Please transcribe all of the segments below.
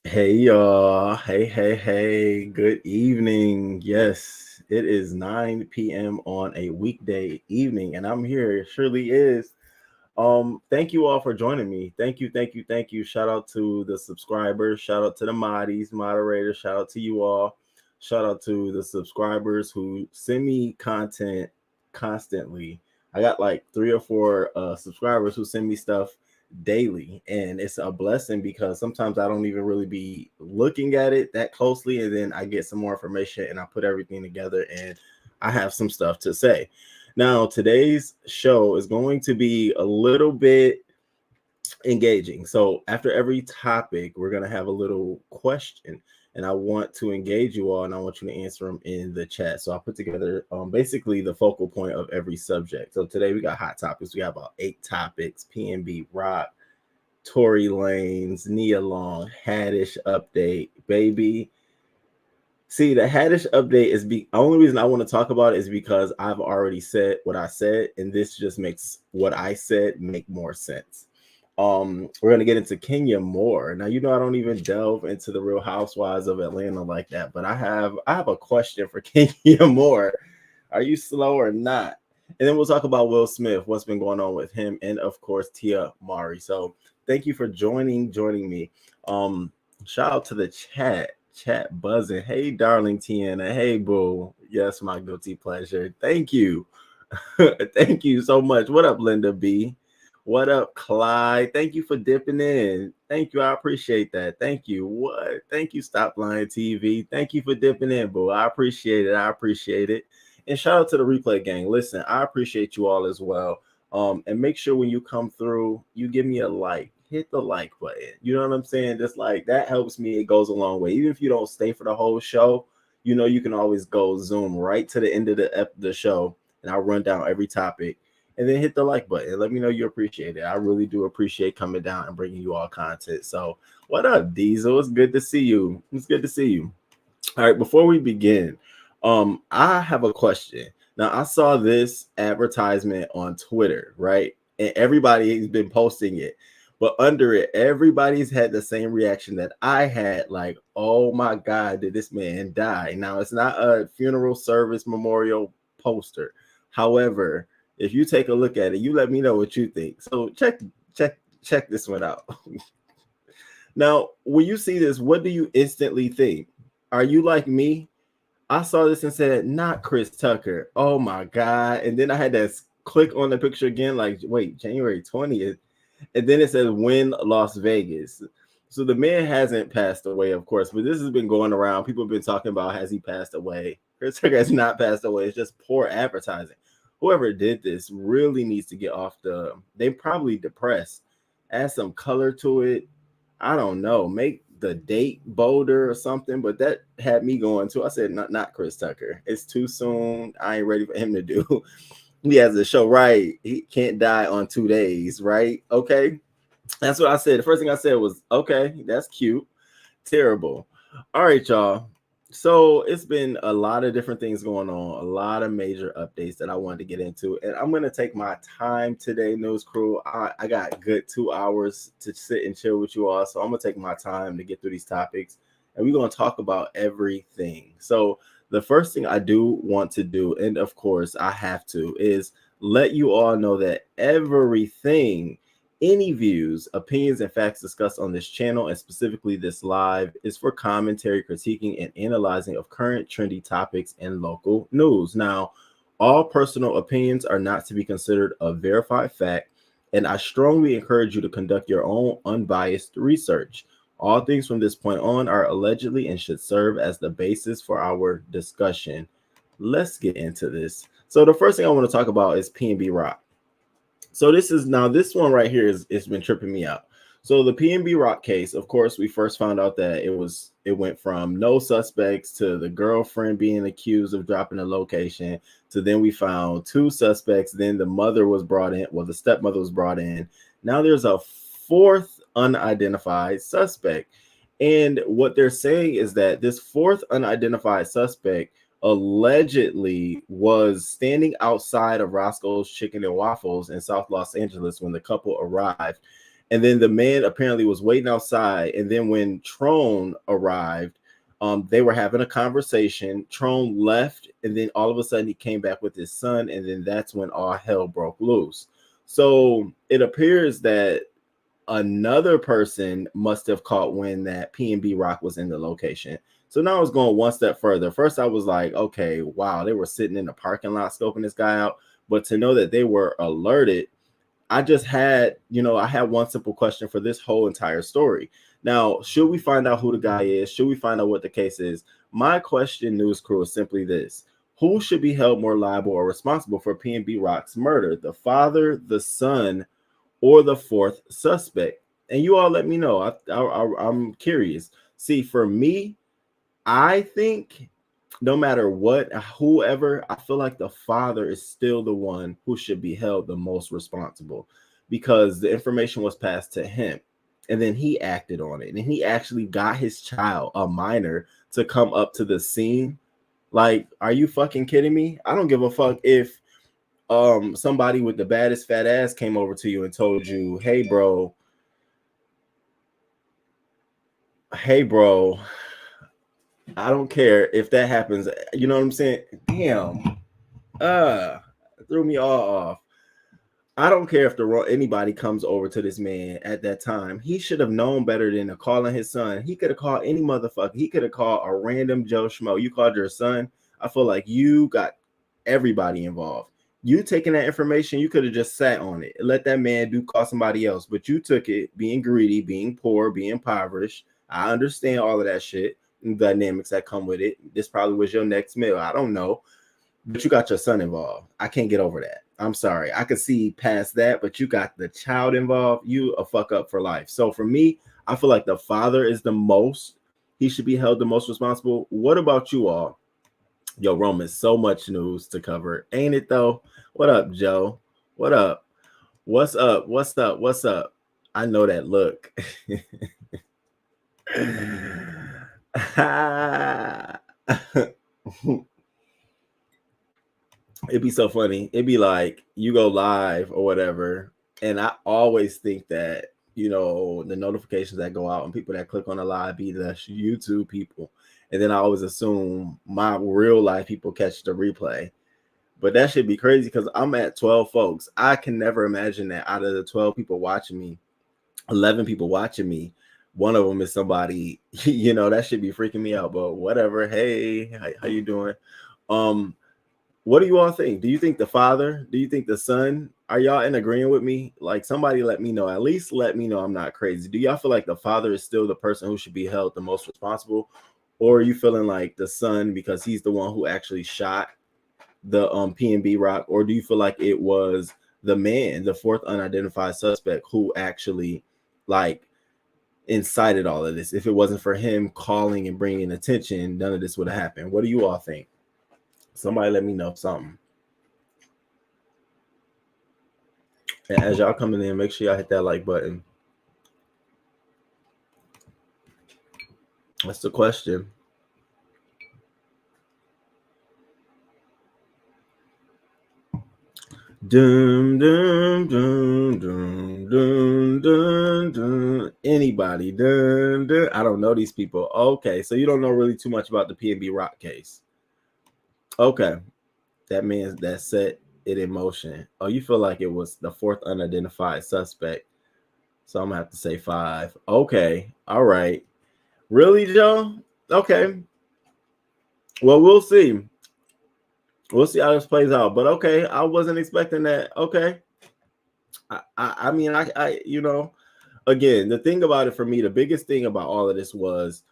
Hey y'all. Hey. Good evening. Yes, it is 9 p.m. on a weekday evening, and I'm here. It surely is. Thank you all for joining me. Thank you. Shout out to the subscribers, shout out to the moderators, shout out to you all. Shout out to the subscribers who send me content constantly. I got like three or four subscribers who send me stuff daily, and it's a blessing because sometimes I don't even really be looking at it that closely, and then I get some more information and I put everything together and I have some stuff to say. Now, today's show is going to be a little bit engaging. So, after every topic, we're going to have a little question, and I want to engage you all and I want you to answer them in the chat. So, I put together basically the focal point of every subject. So, today we got hot topics. We got about 8 topics: PNB Rock, Tory Lanez, Nia Long, Haddish update, baby. See, the Haddish update is the only reason I want to talk about it is because I've already said what I said, and this just makes what I said make more sense. We're gonna get into Kenya more. Now, I don't even delve into the Real Housewives of Atlanta like that, but I have a question for Kenya Moore. Are you slow or not? And then we'll talk about Will Smith, what's been going on with him, and of course Tia Mowry. So thank you for joining me. Um, Shout out to the chat buzzing. Hey, darling Tiana. Hey, boo. Yes, my guilty pleasure. Thank you. Thank you so much. What up, Linda B? What up, Clyde? Thank you for dipping in. Thank you. I appreciate that. Thank you. What? Thank you, Stop Lying TV. Thank you for dipping in, boo. I appreciate it. I appreciate it. And shout out to the replay gang. Listen, I appreciate you all as well. And make sure when you come through, you give me a like. Hit the like button. You know what I'm saying? Just like that helps me. It goes a long way. Even if you don't stay for the whole show, you can always go zoom right to the end of the show, and I'll run down every topic, and then hit the like button. Let me know you appreciate it. I really do appreciate coming down and bringing you all content. So, what up, Diesel? It's good to see you. It's good to see you. All right, before we begin, I have a question. Now, I saw this advertisement on Twitter, right? And everybody's been posting it. But under it, everybody's had the same reaction that I had, like, oh my God, did this man die? Now, it's not a funeral service memorial poster. However, if you take a look at it, you let me know what you think. So check this one out. Now, when you see this, what do you instantly think? Are you like me? I saw this and said, not Chris Tucker. Oh my God. And then I had to click on the picture again, like, wait, January 20th. And then it says win Las Vegas. So the man hasn't passed away, of course, but this has been going around. People have been talking about, has he passed away? Chris Tucker has not passed away. It's just poor advertising. Whoever did this really needs to get off they probably depressed. Add some color to it. I don't know. Make the date bolder or something, but that had me going too. I said, not Chris Tucker. It's too soon. I ain't ready for him to do. He has a show, right? He can't die on 2 days, right? Okay. That's what I said. The first thing I said was, okay, that's cute. Terrible. All right, y'all. So it's been a lot of different things going on, a lot of major updates that I wanted to get into. And I'm going to take my time today, News Crew. I got good 2 hours to sit and chill with you all. So I'm going to take my time to get through these topics. And we're going to talk about everything. So the first thing I do want to do, and of course I have to, is let you all know that everything, any views, opinions, and facts discussed on this channel, and specifically this live, is for commentary, critiquing, and analyzing of current trendy topics and local news. Now, all personal opinions are not to be considered a verified fact, and I strongly encourage you to conduct your own unbiased research. All things from this point on are allegedly and should serve as the basis for our discussion. Let's get into this. So the first thing I want to talk about is PNB Rock. So this one right here it's been tripping me out. So the PNB Rock case, of course, we first found out that it went from no suspects to the girlfriend being accused of dropping a location to then we found two suspects. Then the mother was brought in. Well, the stepmother was brought in. Now there's a fourth unidentified suspect. And what they're saying is that this fourth unidentified suspect allegedly was standing outside of Roscoe's Chicken and Waffles in South Los Angeles when the couple arrived. And then the man apparently was waiting outside. And then when Trone arrived, they were having a conversation. Trone left, and then all of a sudden he came back with his son, and then that's when all hell broke loose. So it appears that another person must have caught wind that PNB Rock was in the location. So now I was going one step further. First, I was like, okay, wow, they were sitting in the parking lot scoping this guy out. But to know that they were alerted, I just had, I had one simple question for this whole entire story. Now, should we find out who the guy is? Should we find out what the case is? My question, news crew, is simply this: who should be held more liable or responsible for PNB Rock's murder? The father, the son, or the fourth suspect? And you all let me know. I'm curious. See, for me, I think no matter what, whoever, I feel like the father is still the one who should be held the most responsible, because the information was passed to him and then he acted on it. And he actually got his child, a minor, to come up to the scene. Like, are you fucking kidding me? I don't give a fuck if somebody with the baddest fat ass came over to you and told you, hey bro, I don't care if that happens. You know what I'm saying? Damn. Threw me all off. I don't care if anybody comes over to this man at that time. He should have known better than to call on his son. He could have called any motherfucker. He could have called a random Joe Schmo. You called your son. I feel like you got everybody involved. You taking that information, you could have just sat on it. Let that man call somebody else. But you took it, being greedy, being poor, being impoverished. I understand all of that shit, dynamics that come with it. This probably was your next meal. I don't know. But you got your son involved. I can't get over that. I'm sorry. I could see past that, but you got the child involved. You a fuck up for life. So for me, I feel like the father is he should be held the most responsible. What about you all? Yo, Roman, so much news to cover, ain't it though? What up, Joe? What up? What's up? What's up? What's up? I know that look. It'd be so funny. It'd be like you go live or whatever, and I always think that the notifications that go out and people that click on the live be the YouTube people, and then I always assume my real life people catch the replay. But that should be crazy because I'm at 12 folks. I can never imagine that out of the 12 people watching me, 11 people watching me, one of them is somebody, that should be freaking me out. But whatever. Hey, how you doing? What do you all think? Do you think the father? Do you think the son? Are y'all in agreement with me? Like, somebody let me know. At least let me know I'm not crazy. Do y'all feel like the father is still the person who should be held the most responsible? Or are you feeling like the son, because he's the one who actually shot the PNB Rock? Or do you feel like it was the man, the fourth unidentified suspect, who actually incited all of this? If it wasn't for him calling and bringing attention, none of this would have happened. What do you all think? Somebody let me know something. And as y'all coming in, make sure y'all hit that like button. That's the question. Dum dum dum dum dum dum dum. Anybody? Dum dum. I don't know these people. Okay, so you don't know really too much about the PNB Rock case. Okay, that means that set it in motion. Oh, you feel like it was the fourth unidentified suspect. So I'm gonna have to say 5. Okay, all right. Really, Joe? Okay. Well, we'll see. We'll see how this plays out. But okay, I wasn't expecting that. Okay. I mean, again, the thing about it for me, the biggest thing about all of this was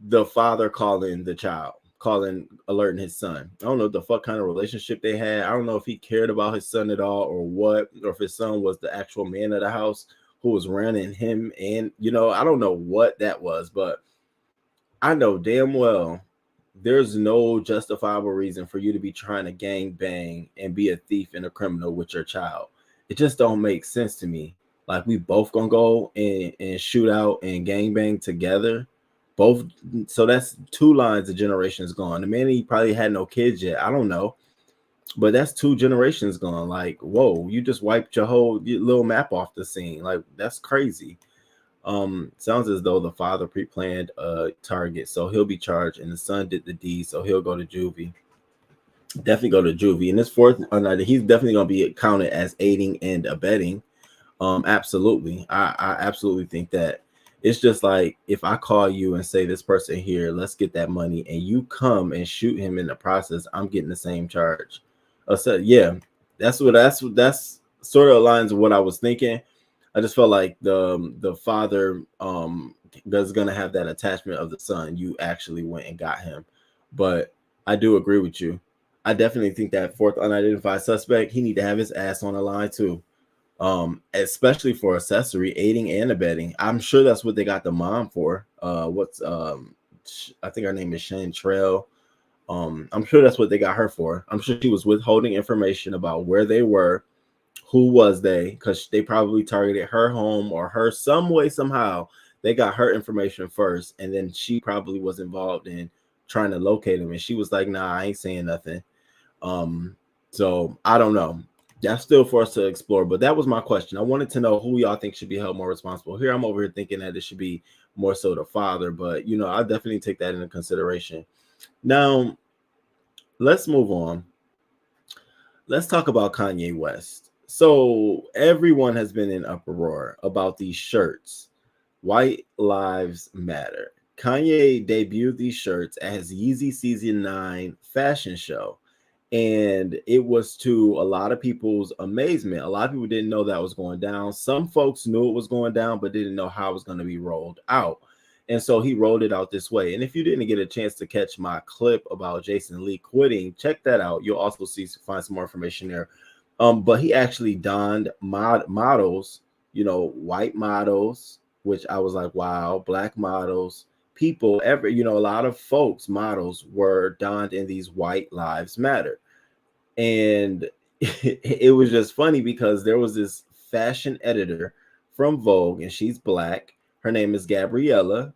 the father calling the child, alerting his son. I don't know what the fuck kind of relationship they had. I don't know if he cared about his son at all or what, or if his son was the actual man of the house who was running him. And, I don't know what that was, but I know damn well there's no justifiable reason for you to be trying to gang bang and be a thief and a criminal with your child. It just don't make sense to me. Like, we both gonna go and shoot out and gang bang together. Both. So that's 2 lines of generations gone. The man, he probably had no kids yet. I don't know. But that's 2 generations gone. Like, whoa, you just wiped your little map off the scene. Like, that's crazy. Sounds as though the father pre-planned a target, so he'll be charged, and the son did the deed, so he'll go to juvie. Definitely go to juvie. And this fourth, he's definitely gonna be counted as aiding and abetting. Absolutely. I absolutely think that. It's just like if I call you and say this person here, let's get that money, and you come and shoot him in the process, I'm getting the same charge. So yeah, that's sort of aligns with what I was thinking. I just felt like the father is gonna have that attachment of the son. You actually went and got him. But I do agree with you. I definitely think that fourth unidentified suspect, he need to have his ass on the line too. Especially for accessory, aiding and abetting. I'm sure that's what they got the mom for. What's I think her name is Shane Trail. I'm sure that's what they got her for. I'm sure she was withholding information about where they were, who was they, because they probably targeted her home or her some way, somehow. They got her information first, and then she probably was involved in trying to locate him. And she was like, nah, I ain't saying nothing. So I don't know. That's still for us to explore. But that was my question. I wanted to know who y'all think should be held more responsible. Here, I'm over here thinking that it should be more so the father, but I definitely take that into consideration. Now, let's move on. Let's talk about Kanye West. So everyone has been in uproar about these shirts. White Lives Matter. Kanye debuted these shirts at his Yeezy Season 9 fashion show. And it was to a lot of people's amazement. A lot of people didn't know that was going down. Some folks knew it was going down, but didn't know how it was going to be rolled out. And so he rolled it out this way. And if you didn't get a chance to catch my clip about Jason Lee quitting, check that out. You'll also find some more information there. But he actually donned models, white models, which I was like, wow, black models, people, a lot of folks, models were donned in these White Lives Matter. And it was just funny because there was this fashion editor from Vogue, and she's black. Her name is Gabriella,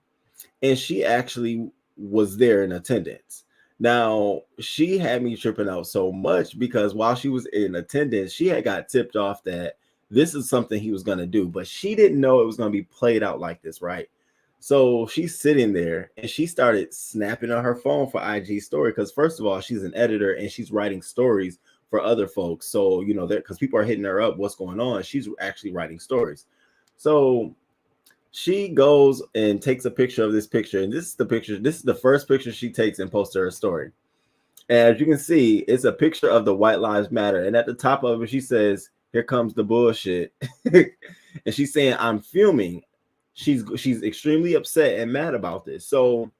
and she actually was there in attendance. Now, she had me tripping out so much because while she was in attendance, she had got tipped off that this is something he was going to do, but she didn't know it was going to be played out like this, right? So she's sitting there and she started snapping on her phone for IG story because first of all, she's an editor and she's writing stories for other folks. So, because people are hitting her up, what's going on? She's actually writing stories. So she goes and takes a picture of this picture. And this is the picture. This is the first picture she takes and posts to her story. And as you can see, it's a picture of the White Lives Matter. And at the top of it, she says, "Here comes the bullshit." And she's saying, "I'm fuming." She's extremely upset and mad about this. So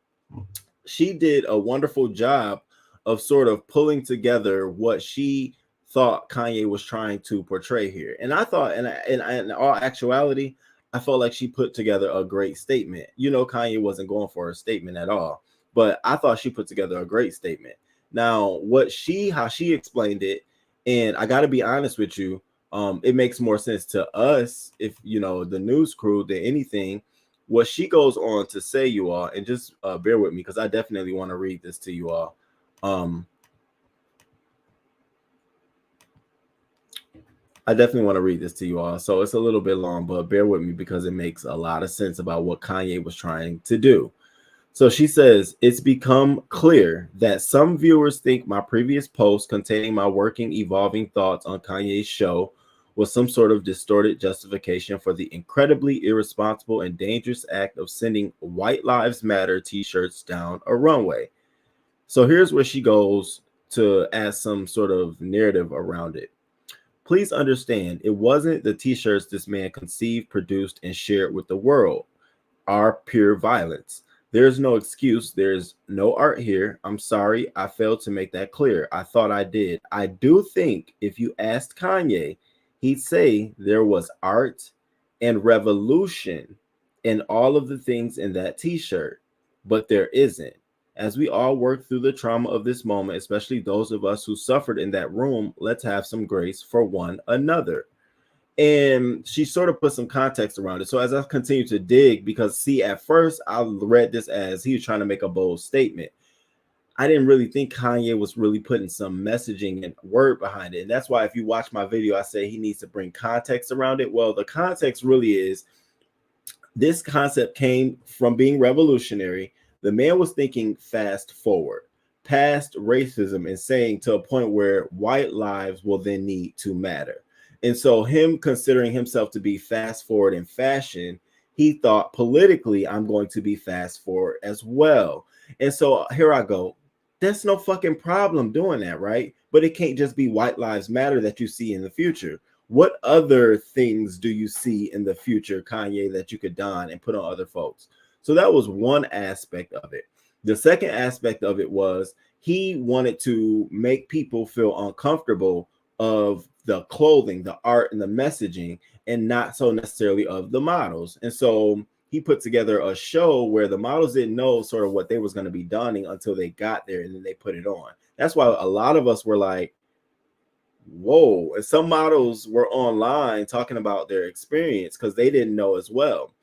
she did a wonderful job of sort of pulling together what she thought Kanye was trying to portray here. And I thought, in all actuality, I felt like she put together a great statement. Kanye wasn't going for a statement at all, but I thought she put together a great statement. Now, how she explained it, and I got to be honest with you, it makes more sense to us if the news crew than anything. What she goes on to say, you all, and just bear with me because I definitely want to read this to you all. I definitely want to read this to you all. So it's a little bit long, but bear with me because it makes a lot of sense about what Kanye was trying to do. So she says, "It's become clear that some viewers think my previous post containing my working, evolving thoughts on Kanye's show was some sort of distorted justification for the incredibly irresponsible and dangerous act of sending White Lives Matter t-shirts down a runway." So here's where she goes to add some sort of narrative around it. "Please understand, it wasn't the t-shirts this man conceived, produced, and shared with the world are pure violence. There's no excuse. There's no art here. I'm sorry. I failed to make that clear. I thought I did. I do think if you asked Kanye, he'd say there was art and revolution in all of the things in that t-shirt, but there isn't. As we all work through the trauma of this moment, especially those of us who suffered in that room, let's have some grace for one another." And she sort of put some context around it. So as I continue to dig, because see, at first I read this as he was trying to make a bold statement. I didn't really think Kanye was really putting some messaging and word behind it. And that's why if you watch my video, I say he needs to bring context around it. Well, the context really is this concept came from being revolutionary. The man was thinking fast forward, past racism, and saying to a point where white lives will then need to matter. And so, him considering himself to be fast forward in fashion, he thought politically, I'm going to be fast forward as well. And so, here I go. There's no fucking problem doing that, right? But it can't just be white lives matter that you see in the future. What other things do you see in the future, Kanye, that you could don and put on other folks? So that was one aspect of it. The second aspect of it was he wanted to make people feel uncomfortable of the clothing, the art, and the messaging, and not so necessarily of the models. And so he put together a show where the models didn't know sort of what they was going to be donning until they got there, and then they put it on. That's why a lot of us were like, whoa. And some models were online talking about their experience because they didn't know as well.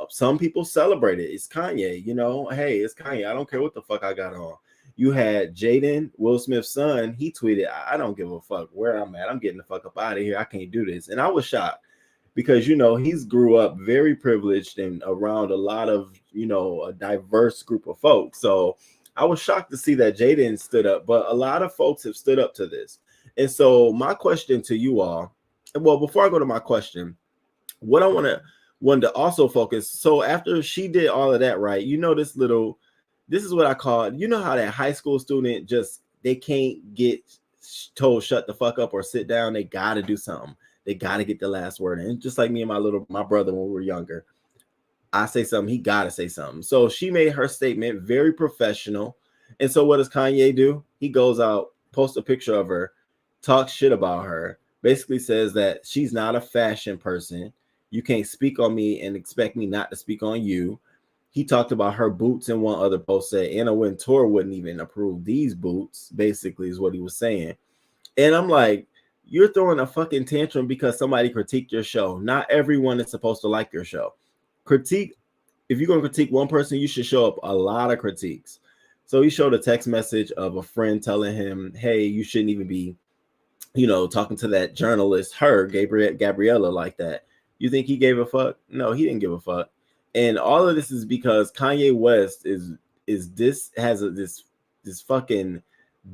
Some people celebrated. It's Kanye, you know, hey, it's Kanye. I don't care what the fuck I got on. You had Jaden, Will Smith's son. He tweeted, I don't give a fuck where I'm at. I'm getting the fuck up out of here. I can't do this. And I was shocked because, you know, he's grew up very privileged and around a lot of, you know, a diverse group of folks. So I was shocked to see that Jaden stood up, but a lot of folks have stood up to this. And so my question to you all, well, before I go to my question, what I wanted to also focus. So after she did all of that, right? You know, this is what I call it. You know how that high school student just they can't get told shut the fuck up or sit down. They got to do something. They got to get the last word in. Just like me and my brother when we were younger. I say something, he got to say something. So she made her statement very professional. And so what does Kanye do? He goes out, posts a picture of her, talks shit about her, basically says that she's not a fashion person. You can't speak on me and expect me not to speak on you. He talked about her boots in one other post, said Anna Wintour wouldn't even approve these boots, basically, is what he was saying. And I'm like, you're throwing a fucking tantrum because somebody critiqued your show. Not everyone is supposed to like your show. Critique, if you're going to critique one person, you should show up a lot of critiques. So he showed a text message of a friend telling him, hey, you shouldn't even be, you know, talking to that journalist, Gabriella, like that. You think he gave a fuck? No, he didn't give a fuck. And all of this is because Kanye West this fucking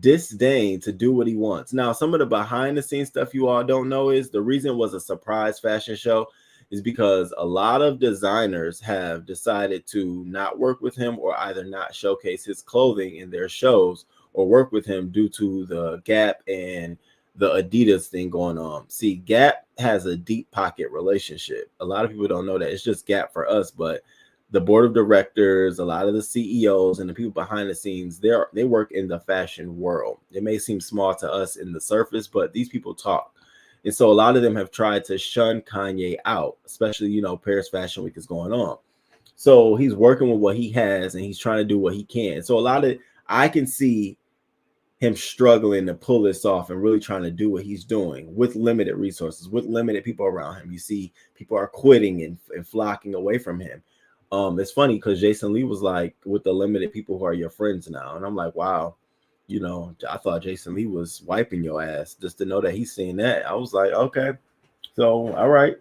disdain to do what he wants. Now, some of the behind the scenes stuff you all don't know is the reason it was a surprise fashion show is because a lot of designers have decided to not work with him or either not showcase his clothing in their shows or work with him due to the Gap and the Adidas thing going on. See, Gap has a deep pocket relationship. A lot of people don't know that. It's just Gap for us, but the board of directors, a lot of the CEOs and the people behind the scenes, they work in the fashion world. It may seem small to us in the surface, but these people talk. And so a lot of them have tried to shun Kanye out, especially, you know, Paris Fashion Week is going on. So he's working with what he has and he's trying to do what he can. So I can see him struggling to pull this off and really trying to do what he's doing with limited resources, with limited people around him. You see people are quitting and flocking away from him. It's funny because Jason Lee was like, with the limited people who are your friends now. And I'm like, wow, you know, I thought Jason Lee was wiping your ass. Just to know that he's seeing that, I was like, okay, so all right.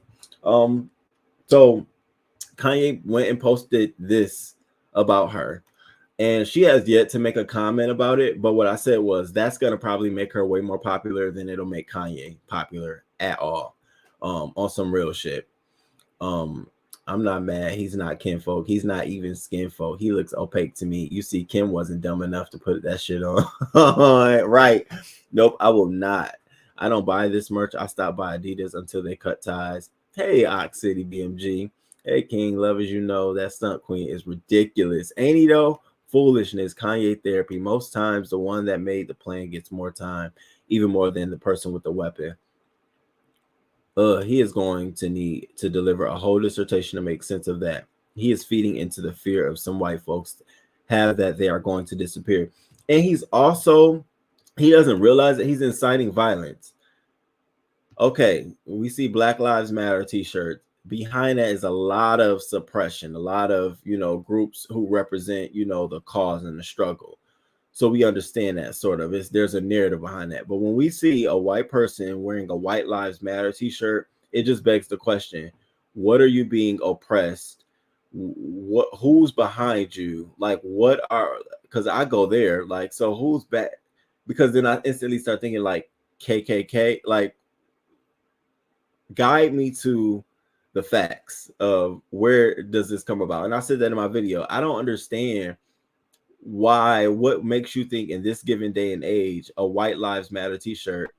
So Kanye went and posted this about her, and she has yet to make a comment about it. But what I said was that's gonna probably make her way more popular than it'll make Kanye popular at all. On some real shit. I'm not mad. He's not kinfolk. He's not even skinfolk. He looks opaque to me. You see, Kim wasn't dumb enough to put that shit on. Right. Nope, I will not. I don't buy this merch. I stop by Adidas until they cut ties. Hey, Ox City BMG. Hey, King Love, as you know, that stunt queen is ridiculous. Ain't he though? Foolishness, Kanye therapy. Most times the one that made the plan gets more time, even more than the person with the weapon. He is going to need to deliver a whole dissertation to make sense of that. He is feeding into the fear of some white folks have that they are going to disappear. And he doesn't realize that he's inciting violence. Okay, we see Black Lives Matter t-shirts. Behind that is a lot of suppression, a lot of, you know, groups who represent, you know, the cause and the struggle. So we understand that sort of. There's a narrative behind that. But when we see a white person wearing a White Lives Matter t-shirt, it just begs the question: what are you being oppressed? What who's behind you? Like what are, because I go there, like, so who's back? Because then I instantly start thinking like KKK, like guide me to the facts of where does this come about. And I said that in my video. I don't understand what makes you think in this given day and age a White Lives Matter t-shirt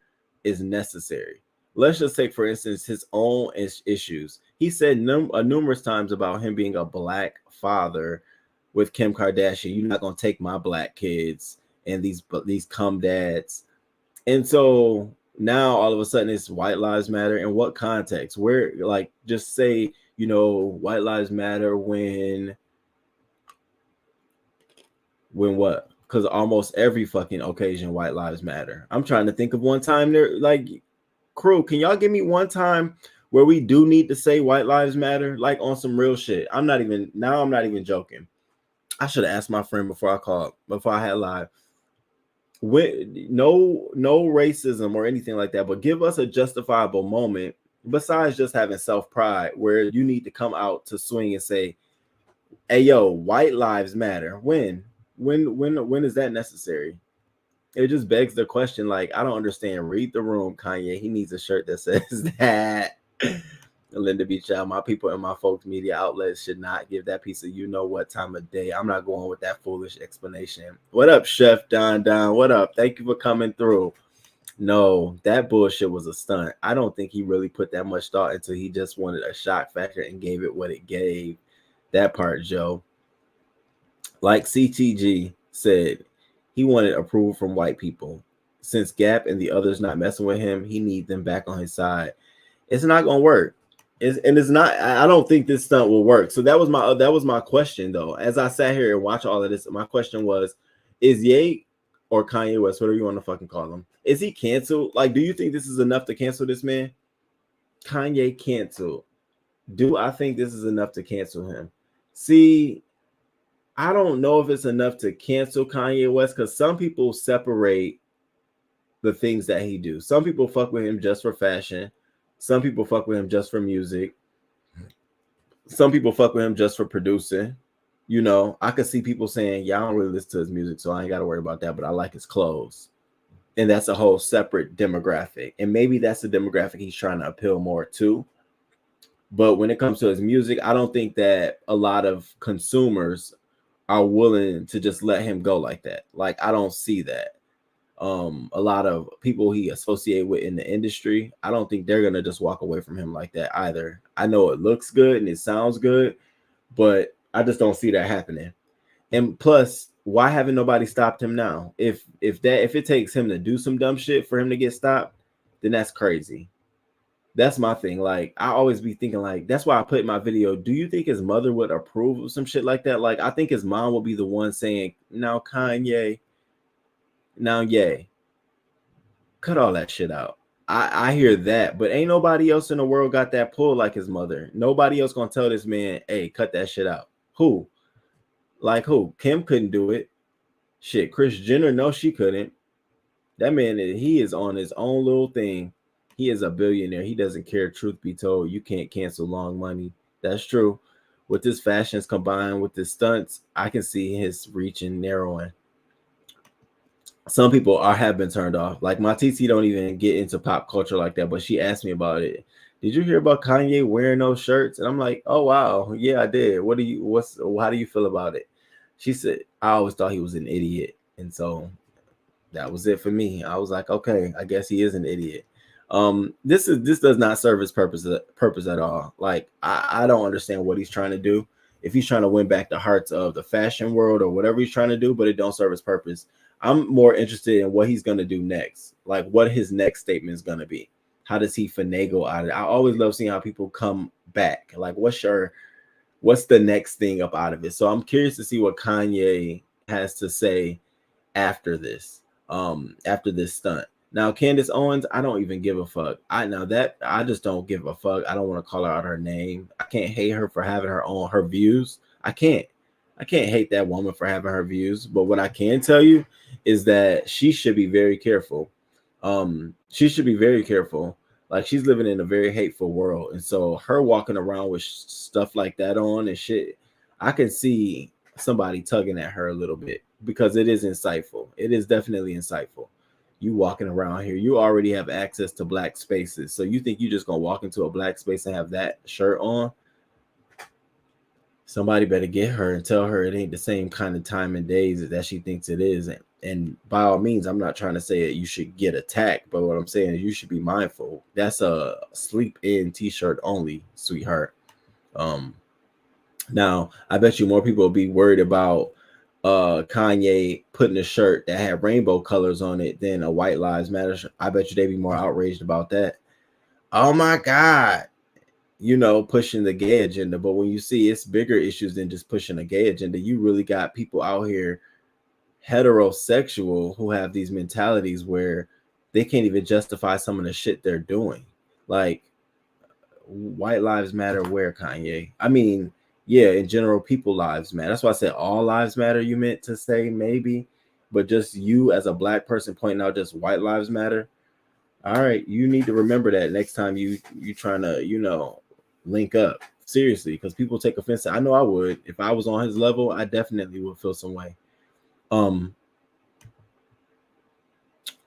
is necessary. Let's just take, for instance, his own issues. He said numerous times about him being a black father with Kim Kardashian. You're not gonna take my black kids, and these cum dads. And so now all of a sudden it's White Lives Matter. In what context? Where, like, just say, White Lives Matter when what? Because almost every fucking occasion White Lives Matter. I'm trying to think of one time there, like, crew, can y'all give me one time where we do need to say White Lives Matter, like on some real shit? I'm not even joking. I should have asked my friend before I had live. No racism or anything like that, but give us a justifiable moment besides just having self-pride where you need to come out to swing and say, hey yo, White Lives Matter. When is that necessary? It just begs the question, like, I don't understand. Read the room, Kanye. He needs a shirt that says that. Linda B. Child, my people and my folks media outlets should not give that piece of what time of day. I'm not going with that foolish explanation. What up, Chef Don? What up? Thank you for coming through. No, that bullshit was a stunt. I don't think he really put that much thought into. He just wanted a shock factor and gave it what it gave. That part, Joe. Like CTG said, he wanted approval from white people. Since Gap and the others not messing with him, he needs them back on his side. It's not gonna work. It's not. I don't think this stunt will work. So that was my question though. As I sat here and watched all of this, my question was: is Ye or Kanye West, whatever you want to fucking call him, is he canceled? Like, do you think this is enough to cancel this man? Kanye canceled. Do I think this is enough to cancel him? See, I don't know if it's enough to cancel Kanye West, because some people separate the things that he do. Some people fuck with him just for fashion. Some people fuck with him just for music. Some people fuck with him just for producing. I could see people saying, yeah, I don't really listen to his music, so I ain't got to worry about that, but I like his clothes. And that's a whole separate demographic. And maybe that's the demographic he's trying to appeal more to. But when it comes to his music, I don't think that a lot of consumers are willing to just let him go like that. Like, I don't see that. A lot of people he associate with in the industry, I don't think they're gonna just walk away from him like that either. I know it looks good and it sounds good, but I just don't see that happening. And plus, why haven't nobody stopped him now? If it takes him to do some dumb shit for him to get stopped, then that's crazy. That's my thing. Like, I always be thinking, like, that's why I put in my video, do you think his mother would approve of some shit like that? Like, I think his mom would be the one saying, now Kanye, now yay, cut all that shit out. I hear that, but ain't nobody else in the world got that pull like his mother. Nobody else gonna tell this man, hey, cut that shit out. Who? Like who? Kim couldn't do it. Shit, Kris Jenner, no, she couldn't. That man, he is on his own little thing. He is a billionaire. He doesn't care. Truth be told, you can't cancel Long Money. That's true. With his fashions combined with his stunts, I can see his reach and narrowing. Some people have been turned off. Like my TT don't even get into pop culture like that, but she asked me about it. Did you hear about Kanye wearing those shirts? And I'm like, oh wow, yeah, I did. How do you feel about it? She said, I always thought he was an idiot, and so that was it for me. I was like, okay, I guess he is an idiot. This does not serve his purpose at all. Like I don't understand what he's trying to do. If he's trying to win back the hearts of the fashion world or whatever he's trying to do, but it don't serve his purpose. I'm more interested in what he's going to do next, like what his next statement is going to be. How does he finagle out of it? I always love seeing how people come back. Like, what's the next thing up out of it? So I'm curious to see what Kanye has to say after this stunt. Now, Candace Owens, I don't even give a fuck. I just don't give a fuck. I don't want to call her out her name. I can't hate her for having her views. I can't. I can't hate that woman for having her views, but what I can tell you is that she should be very careful. She should be very careful. Like she's living in a very hateful world, and so her walking around with stuff like that on and shit, I can see somebody tugging at her a little bit because it is insightful. It is definitely insightful. You walking around here, you already have access to black spaces, so you think you just gonna walk into a black space and have that shirt on? Somebody better get her and tell her it ain't the same kind of time and days that she thinks it is. And by all means, I'm not trying to say that you should get attacked, but what I'm saying is you should be mindful. That's a sleep in t-shirt only, sweetheart. Um, Now I bet you more people will be worried about Kanye putting a shirt that had rainbow colors on it than a White Lives Matter shirt. I bet you they'd be more outraged about that. Oh my God, pushing the gay agenda. But when you see it's bigger issues than just pushing a gay agenda, you really got people out here heterosexual who have these mentalities where they can't even justify some of the shit they're doing. Like white lives matter where, Kanye? I mean, yeah, in general, people lives matter. That's why I said all lives matter, you meant to say maybe, but just you as a black person pointing out just white lives matter. All right, you need to remember that next time you trying to, link up. Seriously, because people take offense. I know I would. If I was on his level, I definitely would feel some way. Um,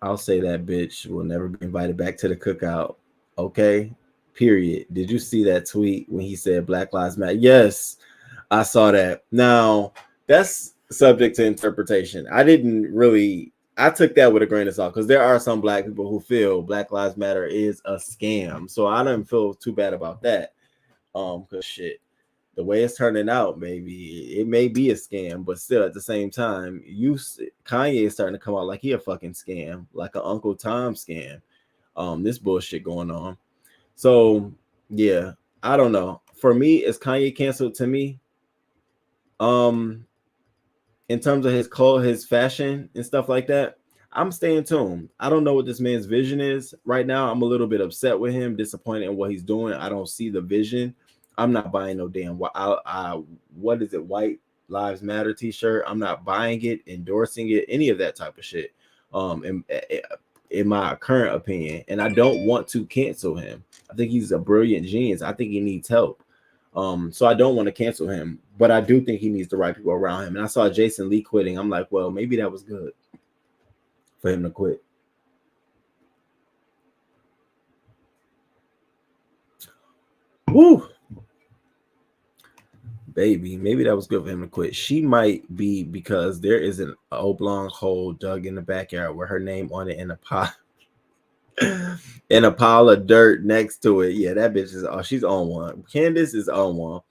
I'll say that bitch will never be invited back to the cookout. Okay. Period. Did you see that tweet when he said Black Lives Matter? Yes, I saw that. Now, that's subject to interpretation. I took that with a grain of salt because there are some black people who feel Black Lives Matter is a scam. So I don't feel too bad about that. Because shit, the way it's turning out, maybe it may be a scam, but still at the same time, Kanye is starting to come out like he a fucking scam, like an Uncle Tom scam. This bullshit going on. So yeah, I don't know. For me, is Kanye canceled to me? Um, in terms of his clothes, his fashion and stuff like that, I'm staying tuned. I don't know what this man's vision is right now. I'm a little bit upset with him, disappointed in what he's doing. I don't see the vision. I'm not buying no damn what is it, White Lives Matter t-shirt. I'm not buying it, endorsing it, any of that type of shit. In my current opinion, and I don't want to cancel him. I think he's a brilliant genius. I think he needs help. So I don't want to cancel him, but I do think he needs the right people around him. And I saw Jason Lee quitting. I'm like, well, maybe that was good for him to quit. Woo, baby, maybe that was good for him to quit. She might be because there is an oblong hole dug in the backyard with her name on it in a pot. And a pile of dirt next to it. Yeah, that bitch is she's on one. Candace is on one.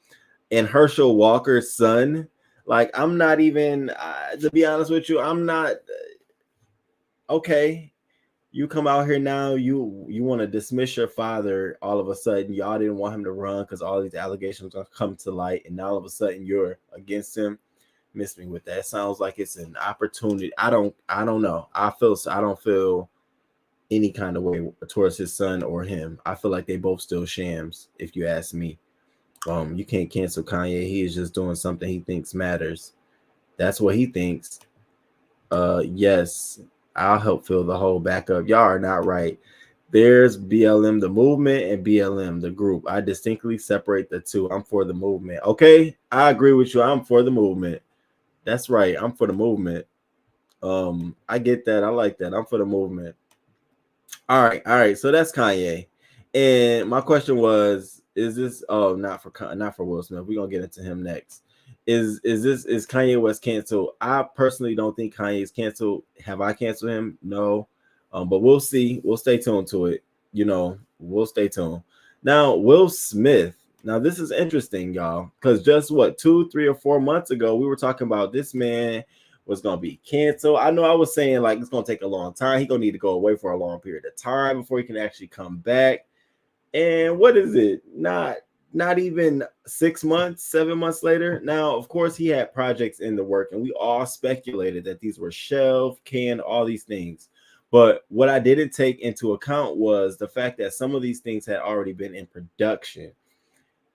And Herschel Walker's son. Like, I'm not even, to be honest with you, I'm not okay. You come out here now, you want to dismiss your father all of a sudden. Y'all didn't want him to run because all these allegations are come to light, and now all of a sudden you're against him. Miss me with that. Sounds like it's an opportunity. I don't know. I don't feel any kind of way towards his son or him. I feel like they both still shams, if you ask me. You can't cancel Kanye. He is just doing something he thinks matters. That's what he thinks. Yes, I'll help fill the hole back up. Y'all are not right. There's BLM the movement and BLM the group. I distinctly separate the two. I'm for the movement. Okay, I agree with you. I'm for the movement. That's right. I'm for the movement. I get that. I like that. I'm for the movement. All right. So that's Kanye. And my question was, is this not for Will Smith? We're gonna get into him next. Is Kanye West canceled? I personally don't think Kanye is canceled. Have I canceled him? No. But we'll see. We'll stay tuned to it. We'll stay tuned. Now, Will Smith. Now, this is interesting, y'all, because just 2, 3, or 4 months ago, we were talking about this man was gonna be canceled. I know I was saying like it's gonna take a long time. He's gonna need to go away for a long period of time before he can actually come back. And what is it? Not even 6 months, 7 months later. Now, of course, he had projects in the work, and we all speculated that these were shelved, canned, all these things. But what I didn't take into account was the fact that some of these things had already been in production.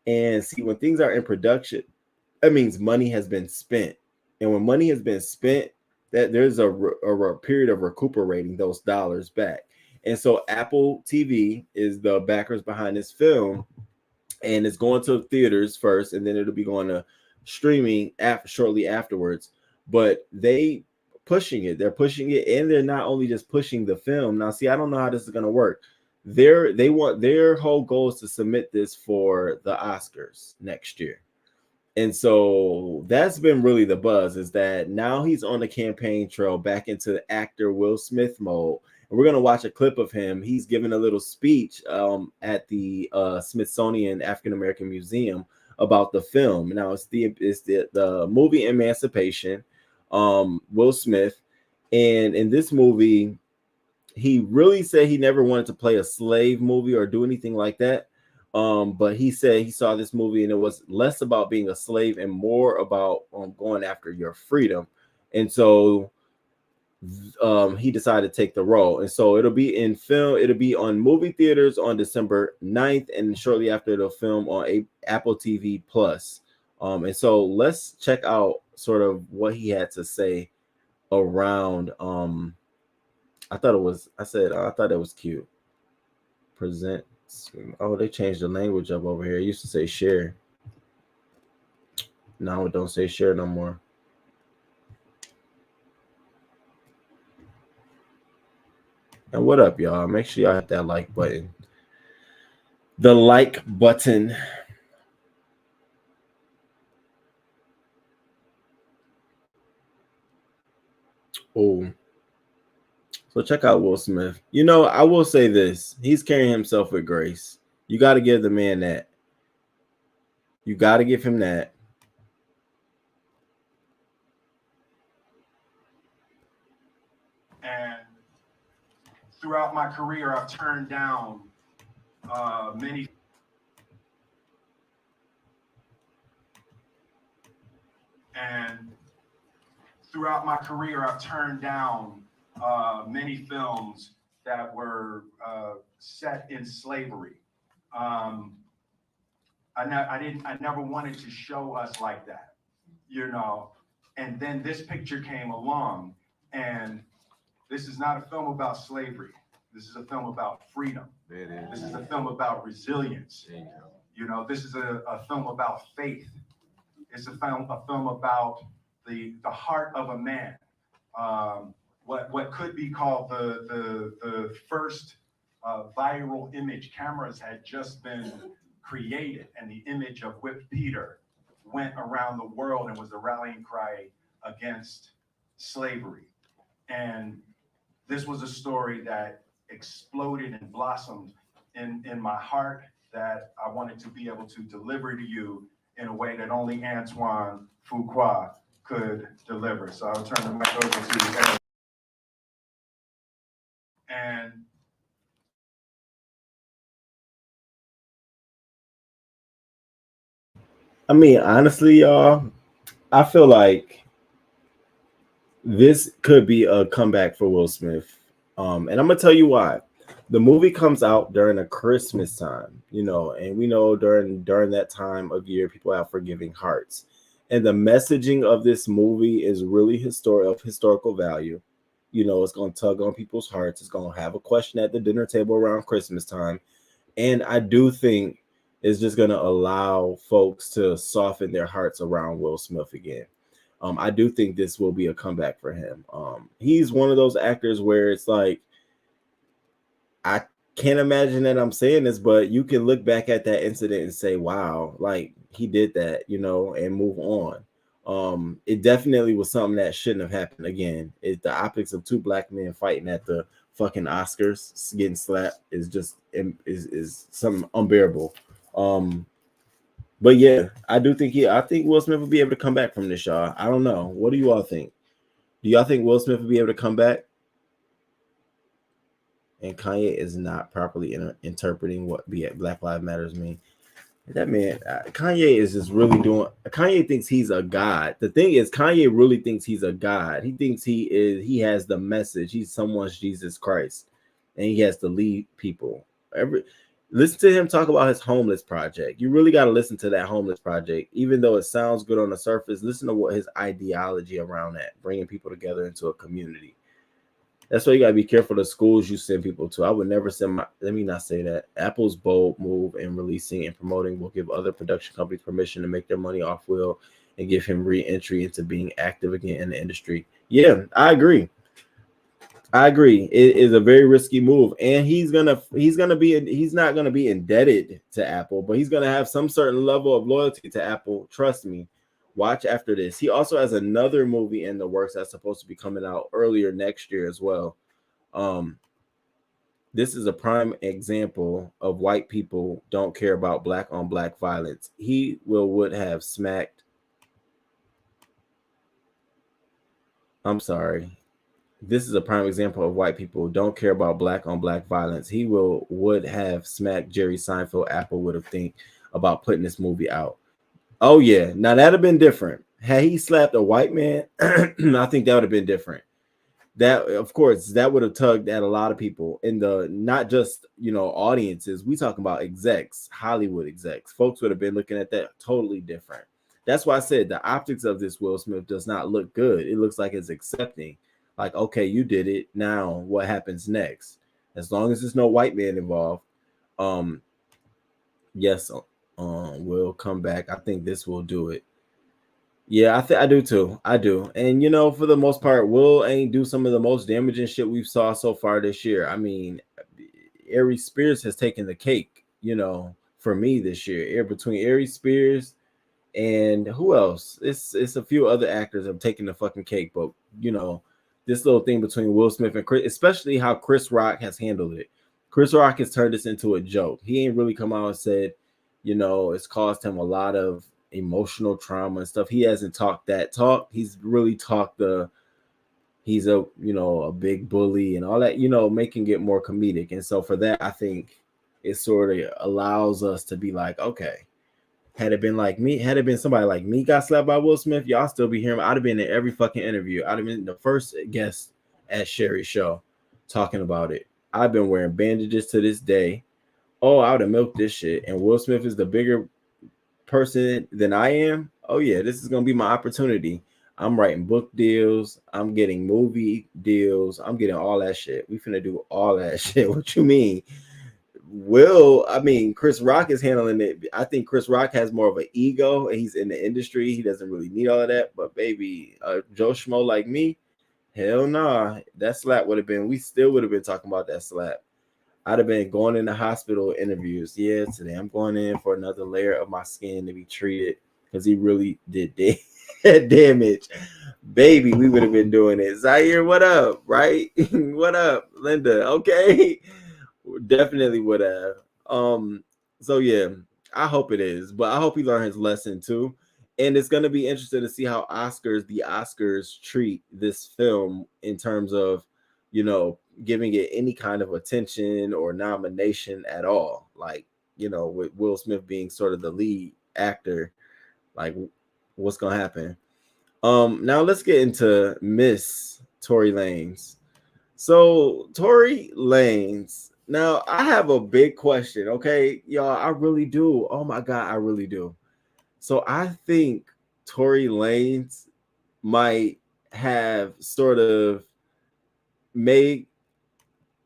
And see, when things are in production, that means money has been spent. And when money has been spent, that there's a period of recuperating those dollars back. And so Apple TV is the backers behind this film, and it's going to theaters first, and then it'll be going to streaming shortly afterwards. But they're pushing it, and they're not only just pushing the film. Now, see, I don't know how this is going to work. They want their whole goal is to submit this for the Oscars next year. And so that's been really the buzz, is that now he's on the campaign trail back into the actor Will Smith mode. And we're going to watch a clip of him. He's giving a little speech at the Smithsonian African American Museum about the film. Now it's the movie Emancipation, Will Smith. And in this movie, he really said he never wanted to play a slave movie or do anything like that. But he said he saw this movie and it was less about being a slave and more about going after your freedom. And so he decided to take the role. And so it'll be in film, it'll be on movie theaters on December 9th, and shortly after it'll film on Apple TV Plus. And so let's check out sort of what he had to say around I thought it was cute. Present. Oh, they changed the language up over here. It used to say share. Now it don't say share no more. And what up, y'all? Make sure y'all hit that like button. The like button. Oh. So check out Will Smith. You know, I will say this. He's carrying himself with grace. You got to give the man that. You got to give him that. And throughout my career, I've turned down many. And throughout my career, I've turned down many films that were set in slavery. I never wanted to show us like that, you know. And then this picture came along, and this is not a film about slavery. This is a film about freedom. This is a film about resilience. You know, this is a film about faith. It's a film about the heart of a man. What could be called the first viral image. Cameras had just been created, and the image of whipped Peter went around the world and was a rallying cry against slavery. And this was a story that exploded and blossomed in my heart, that I wanted to be able to deliver to you in a way that only Antoine Fuqua could deliver. So I'll turn the mic over to Eric. And I mean, honestly, y'all, I feel like this could be a comeback for Will Smith. And I'm gonna tell you why. The movie comes out during a Christmas time, you know, and we know during that time of year people have forgiving hearts. And the messaging of this movie is really historical value. You know, it's gonna tug on people's hearts. It's gonna have a question at the dinner table around Christmas time. And I do think it's just gonna allow folks to soften their hearts around Will Smith again. I do think this will be a comeback for him. He's one of those actors where it's like, I can't imagine that I'm saying this, but you can look back at that incident and say, wow, like he did that, you know, and move on. It definitely was something that shouldn't have happened again. The optics of two black men fighting at the fucking Oscars, getting slapped, is just is something unbearable. But yeah, I think Will Smith will be able to come back from this, y'all. I don't know. What do you all think? Do y'all think Will Smith will be able to come back? And Kanye is not properly interpreting what Black Lives Matters mean. That man, Kanye is just really doing. Kanye thinks he's a god. The thing is, Kanye really thinks he's a god. He thinks he has the message. He's someone's Jesus Christ, and he has to lead people. Listen to him talk about his homeless project. You really got to listen to that homeless project, even though it sounds good on the surface. Listen to what his ideology around that, bringing people together into a community. That's why you gotta be careful the schools you send people to. I would never send my. Let me not say that. Apple's bold move in releasing and promoting will give other production companies permission to make their money off Will and give him re-entry into being active again in the industry. Yeah, I agree. I agree. It is a very risky move, and he's not gonna be indebted to Apple, but he's gonna have some certain level of loyalty to Apple. Trust me. Watch after this. He also has another movie in the works that's supposed to be coming out earlier next year as well. Um, this is a prime example of white people don't care about black on black violence. He would have smacked. I'm sorry. This is a prime example of white people don't care about black on black violence. He would have smacked Jerry Seinfeld. Apple would have think about putting this movie out. Oh yeah, now that'd have been different. Had he slapped a white man, I think that would have been different. That of course that would have tugged at a lot of people in the not just audiences. We talking about execs, Hollywood execs. Folks would have been looking at that totally different. That's why I said the optics of this Will Smith does not look good. It looks like it's accepting, like, okay, you did it. Now what happens next? As long as there's no white man involved, um, yes, we'll come back. I think this will do it. Yeah, I do too. I do. And for the most part, Will ain't do some of the most damaging shit we've saw so far this year. I mean, Aries Spears has taken the cake, for me this year. Between Aries Spears and who else? It's a few other actors have taken the fucking cake, but this little thing between Will Smith and Chris, especially how Chris Rock has handled it. Chris Rock has turned this into a joke. He ain't really come out and said, it's caused him a lot of emotional trauma and stuff. He hasn't talked that talk. He's really talked he's a big bully and all that, making it more comedic. And so for that, I think it sort of allows us to be like, okay, had it been somebody like me got slapped by Will Smith, y'all still be hearing. I'd have been in every fucking interview. I'd have been the first guest at Sherry's show talking about it. I've been wearing bandages to this day. Oh, I would have milked this shit. And Will Smith is the bigger person than I am. Oh yeah, this is gonna be my opportunity. I'm writing book deals. I'm getting movie deals. I'm getting all that shit. We finna do all that shit. What you mean? Chris Rock is handling it. I think Chris Rock has more of an ego and he's in the industry. He doesn't really need all of that. But baby, Joe Schmo like me, hell nah. That slap would have been, we still would have been talking about that slap. I'd have been going into hospital interviews. Yeah, today I'm going in for another layer of my skin to be treated because he really did damage. Baby, we would have been doing it. Zaire, what up? Right? What up, Linda? Okay. Definitely would have. So yeah, I hope it is, but I hope he learned his lesson too. And it's gonna be interesting to see how the Oscars treat this film in terms of, giving it any kind of attention or nomination at all. Like, with Will Smith being sort of the lead actor, like what's gonna happen? Now let's get into Miss Tory Lanez. So Tory Lanez. Now I have a big question, okay, y'all. I really do. Oh my god, I really do. So I think Tory Lanez might have made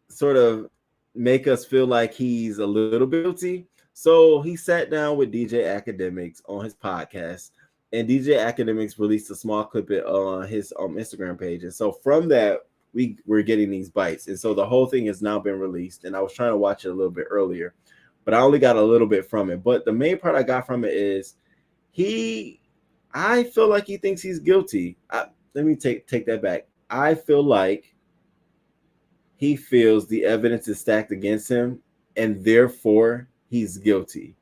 sort of make us feel like he's a little bit guilty. So he sat down with DJ Academics on his podcast, and DJ Academics released a small clip on his Instagram page. And so from that, we're getting these bites. And so the whole thing has now been released. And I was trying to watch it a little bit earlier, but I only got a little bit from it. But the main part I got from it is I feel like he thinks he's guilty. Let me take that back. I feel like he feels the evidence is stacked against him and therefore he's guilty.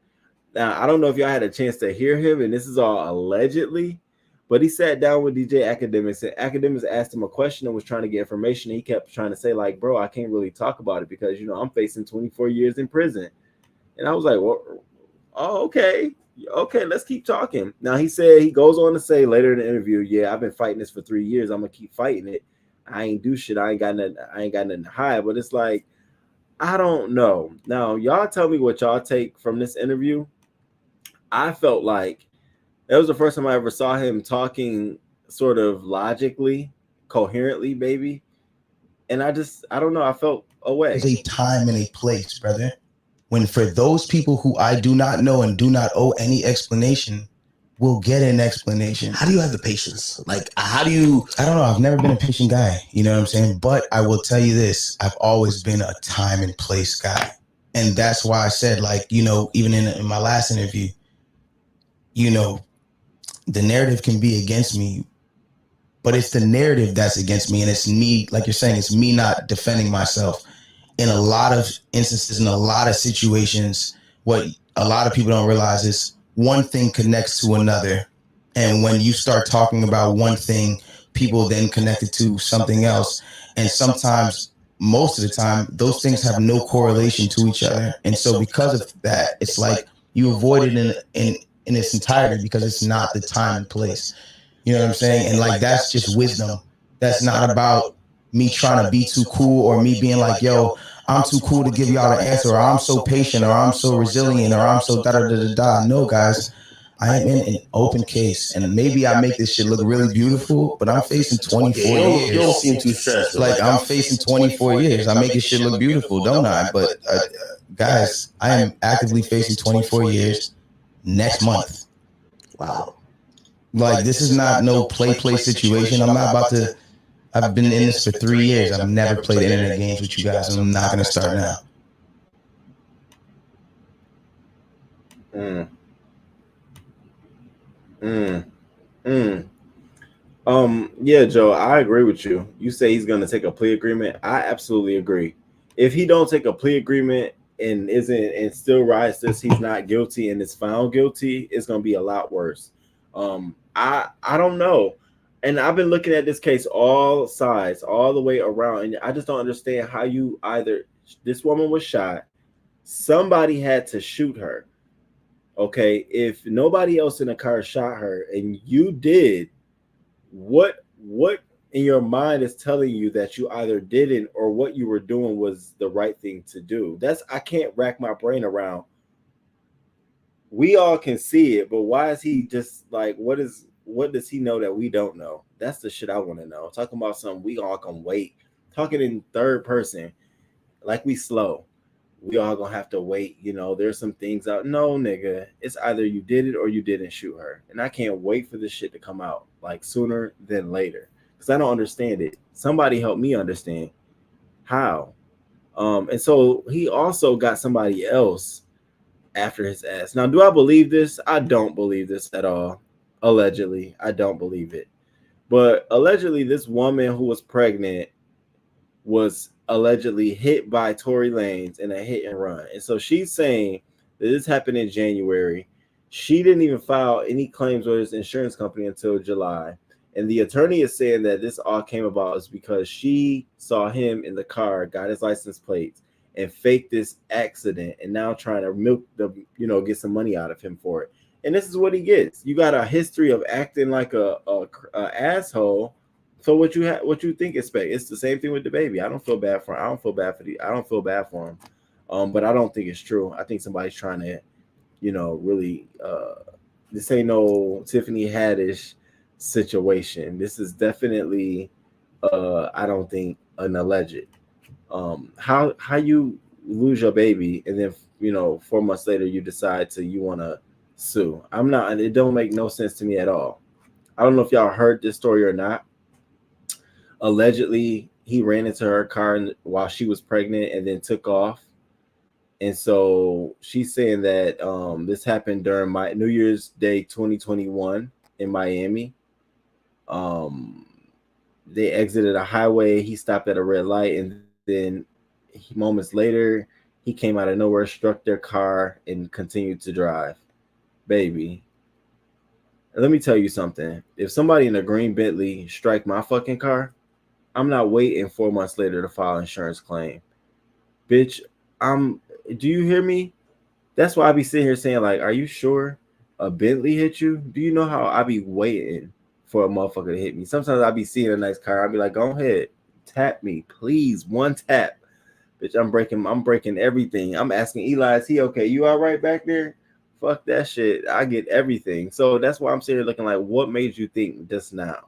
Now, I don't know if y'all had a chance to hear him, and this is all allegedly, but he sat down with DJ Academics, and Academics asked him a question and was trying to get information. And he kept trying to say, like, bro, I can't really talk about it because, I'm facing 24 years in prison. And I was like, well, oh, okay. Okay, let's keep talking. Now, he said, he goes on to say later in the interview, yeah, I've been fighting this for 3 years. I'm going to keep fighting it. I ain't do shit. I ain't got nothing to hide. But it's like, I don't know. Now, y'all tell me what y'all take from this interview. I felt like that was the first time I ever saw him talking sort of logically, coherently, baby. And I don't know. I felt away. There's a time and a place, brother. When for those people who I do not know and do not owe any explanation, will get an explanation. How do you have the patience? Like, how do you? I don't know. I've never been a patient guy. You know what I'm saying? But I will tell you this: I've always been a time and place guy, and that's why I said, like, even in my last interview, the narrative can be against me, but it's the narrative that's against me, and it's me, like you're saying, it's me not defending myself. In a lot of instances, in a lot of situations, what a lot of people don't realize is one thing connects to another. And when you start talking about one thing, people then connect it to something else. And sometimes, most of the time, those things have no correlation to each other. And so because of that, it's like you avoid it in its entirety because it's not the time and place. You know what I'm saying? And like, that's just wisdom. That's not about me trying to be too cool or me being like, yo, I'm too cool to give y'all the answer, or I'm so patient, or I'm so resilient, or I'm so da da da da da. No, guys, I am in an open case, and maybe I make this shit look really beautiful, but I'm facing 24 years. You don't seem too stressed. Like, I'm facing 24 years. I make this shit look beautiful, don't I? But guys, I am actively facing 24 years next month. Wow. Like, this is not no play situation. I'm not about to. I've been in this for 3 years. I've never played internet games with you guys, and I'm not going to start now. Mm. Mm. Mm. Yeah, Joe, I agree with you. You say he's going to take a plea agreement. I absolutely agree. If he don't take a plea agreement and isn't and still writes this, he's not guilty and is found guilty, it's going to be a lot worse. I don't know. And I've been looking at this case all sides, all the way around, and I just don't understand how you either this woman was shot, somebody had to shoot her. Okay, if nobody else in the car shot her and you did, what in your mind is telling you that you either didn't or what you were doing was the right thing to do? That's I can't rack my brain around. We all can see it, but why is he just like what does he know that we don't know? That's the shit I want to know. Talking about something we all can wait. Talking in third person, like we slow. We all gonna have to wait. There's some things out. No, nigga, it's either you did it or you didn't shoot her, and I can't wait for this shit to come out like sooner than later because I don't understand it. Somebody help me understand how. And so he also got somebody else after his ass. Now, do I believe this? I don't believe this at all. Allegedly, I don't believe it. But allegedly, this woman who was pregnant was allegedly hit by Tory Lanez in a hit and run. And so she's saying that this happened in January. She didn't even file any claims with his insurance company until July. And the attorney is saying that this all came about is because she saw him in the car, got his license plates, and faked this accident, and now trying to milk get some money out of him for it. And this is what he gets. You got a history of acting like a asshole. So what you think expect? It's the same thing with the baby. I don't feel bad for him. I don't feel bad for him. But I don't think it's true. I think somebody's trying to, really this ain't no Tiffany Haddish situation. This is definitely I don't think an alleged. How you lose your baby and then 4 months later you want to sue. I'm not. It don't make no sense to me at all. I don't know if y'all heard this story or not. Allegedly, he ran into her car while she was pregnant and then took off. And so she's saying that this happened during my New Year's Day 2021 in Miami. They exited a highway. He stopped at a red light, and then moments later, he came out of nowhere, struck their car, and continued to drive. Baby, let me tell you something. If somebody in a green Bentley strike my fucking car, I'm not waiting 4 months later to file an insurance claim. Bitch, do you hear me? That's why I be sitting here saying, like, are you sure a Bentley hit you? Do you know how I be waiting for a motherfucker to hit me? Sometimes I be seeing a nice car. I be like, go ahead, tap me, please. One tap. Bitch, I'm breaking everything. I'm asking Eli, is he okay? You all right back there? Fuck that shit. I get everything. So that's why I'm sitting here looking like, what made you think just now?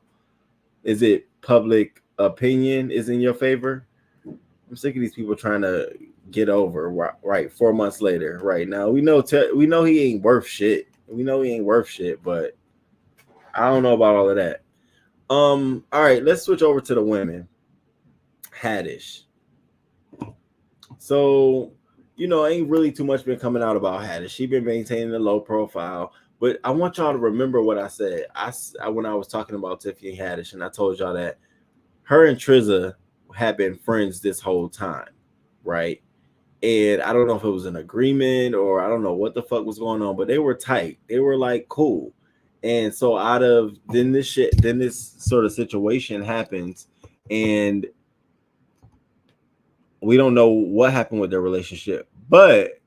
Is it public opinion is in your favor? I'm sick of these people trying to get over right 4 months later. Right now, we know he ain't worth shit. We know he ain't worth shit, but I don't know about all of that. All right, let's switch over to the women. Haddish. So, ain't really too much been coming out about Haddish. She been maintaining a low profile, but I want y'all to remember what I said. When I was talking about Tiffany Haddish, and I told y'all that her and Trizza had been friends this whole time, right? And I don't know if it was an agreement or I don't know what the fuck was going on, but they were tight. They were like cool. And so then this sort of situation happens, and we don't know what happened with their relationship. But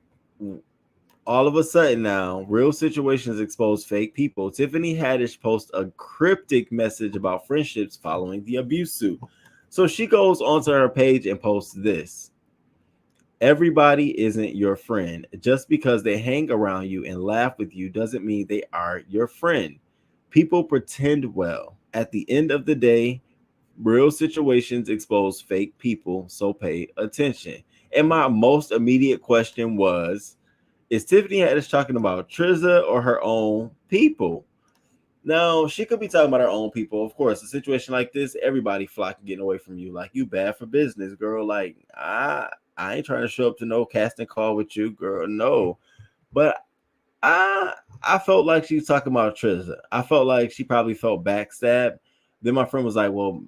all of a sudden now, real situations expose fake people. Tiffany Haddish posts a cryptic message about friendships following the abuse suit. So she goes onto her page and posts this. Everybody isn't your friend. Just because they hang around you and laugh with you doesn't mean they are your friend. People pretend well. At the end of the day, real situations expose fake people, so pay attention. And my most immediate question was, is Tiffany Haddish talking about Trizza or her own people? No, she could be talking about her own people. Of course, a situation like this, everybody flocking getting away from you. Like, you bad for business, girl. Like, I ain't trying to show up to no casting call with you, girl. No. But I I felt like she was talking about Trizza. I felt like she probably felt backstabbed. Then my friend was like, well,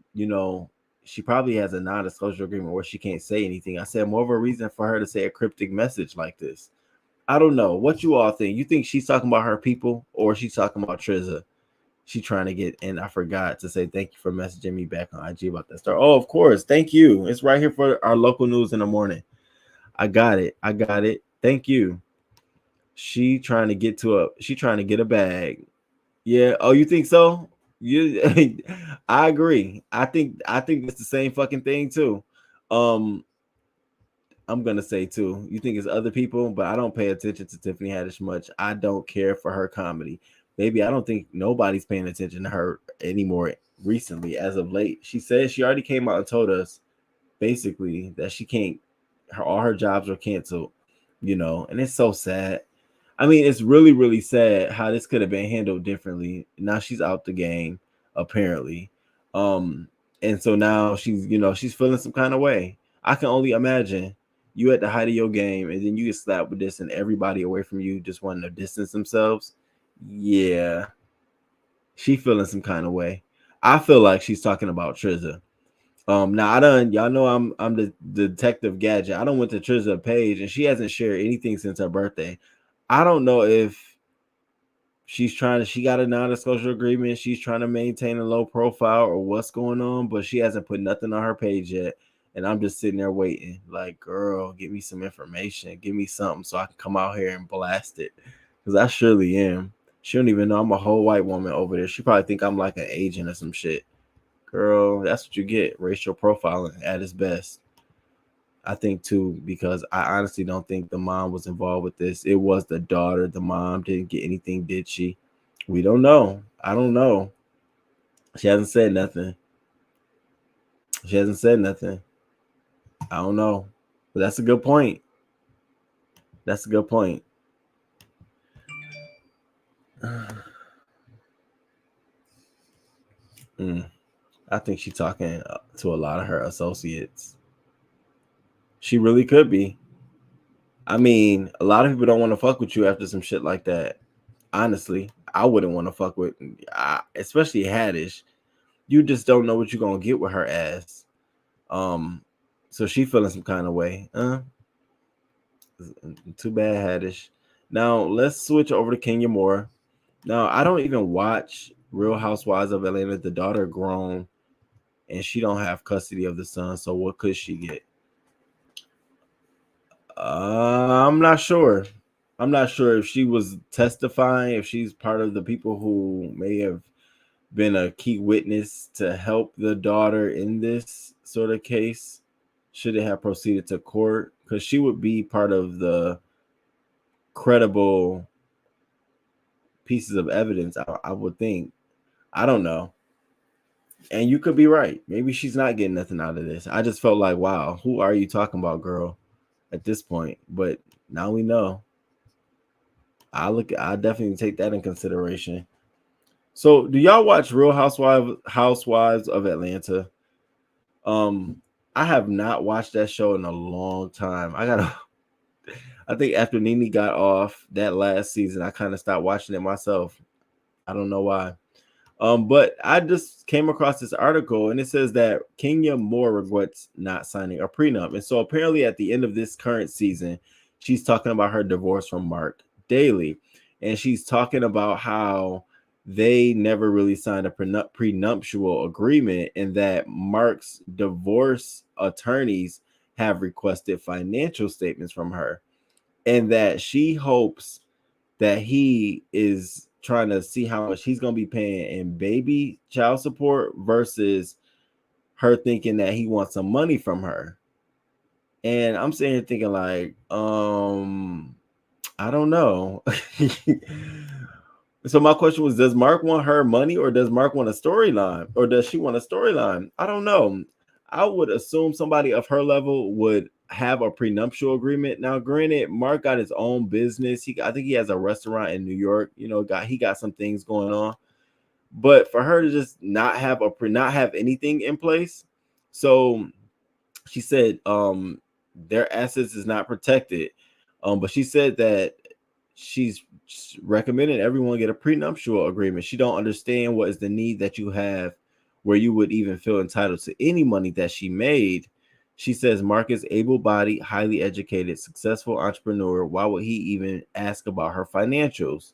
she probably has a non-disclosure agreement where she can't say anything. I said, more of a reason for her to say a cryptic message like this. I don't know. What you all think? You think she's talking about her people or she's talking about Trizza? She trying to get, and I forgot to say thank you for messaging me back on IG about that story. Oh, of course. Thank you. It's right here for our local news in the morning. I got it. I got it. Thank you. She trying to get a bag. Yeah. Oh, you think so? You I agree. I think it's the same fucking thing too. Um I'm gonna say too. You think it's other people, but I don't pay attention to Tiffany Haddish much. I don't care for her comedy. Maybe I don't think nobody's paying attention to her anymore recently as of late. She said she already came out and told us basically that she can't all her jobs are canceled, and it's so sad. I mean, it's really, really sad how this could have been handled differently. Now she's out the game, apparently. Um, and so now she's feeling some kind of way. I can only imagine you at the height of your game and then you get slapped with this and everybody away from you just wanting to distance themselves. Yeah, she feeling some kind of way. I feel like she's talking about Trizza. Now y'all know I'm the detective gadget. I don't went to Trizza page and she hasn't shared anything since her birthday. I don't know if she got a non-disclosure agreement, she's trying to maintain a low profile or what's going on, but she hasn't put nothing on her page yet. And I'm just sitting there waiting, like, girl, give me some information, give me something so I can come out here and blast it. Because I surely am. She don't even know I'm a whole white woman over there. She probably think I'm like an agent or some shit. Girl, that's what you get. Racial profiling at its best. I think too, because I honestly don't think the mom was involved with this. It was the daughter. The mom didn't get anything, did she? We don't know. I don't know. She hasn't said nothing. She hasn't said nothing. I don't know. But that's a good point. That's a good point. I think she's talking to a lot of her associates. She really could be. I mean, a lot of people don't want to fuck with you after some shit like that. Honestly, I wouldn't want to fuck with, especially Haddish. You just don't know what you're gonna get with her ass. Um, so she feeling some kind of way. Too bad, Haddish. Now let's switch over to Kenya Moore. Now I don't even watch Real Housewives of Atlanta. The daughter grown, and she don't have custody of the son. So what could she get? I'm not sure. I'm not sure if she was testifying, if she's part of the people who may have been a key witness to help the daughter in this sort of case. should it have proceeded to court? Because she would be part of the credible pieces of evidence, I would think. I don't know. And you could be right. Maybe she's not getting nothing out of this. I just felt like, wow, who are you talking about, girl, at this point? But now we know. I definitely take that in consideration. So, do y'all watch Real Housewives of Atlanta? Um, I have not watched that show in a long time. I think after Nene got off that last season, I kind of stopped watching it myself. I don't know why. But I just came across this article and it says that Kenya Moore regrets not signing a prenup. And so apparently at the end of this current season, she's talking about her divorce from Mark Daly. And she's talking about how they never really signed a prenuptial agreement and that Mark's divorce attorneys have requested financial statements from her and that she hopes that he is trying to see how much he's going to be paying in baby child support versus her thinking that he wants some money from her. And I'm sitting here thinking like, I don't know. So my question was, does Mark want her money or does Mark want a storyline or does she want a storyline? I don't know. I would assume somebody of her level would have a prenuptial agreement. Now, granted, Mark got his own business. I think he has a restaurant in New York. You know, he got some things going on. But for her to just not have anything in place, so she said their assets is not protected. But she said that she's recommending everyone get a prenuptial agreement. She don't understand what is the need that you have where you would even feel entitled to any money that she made. She says Mark is able-bodied, highly educated, successful entrepreneur. Why would he even ask about her financials?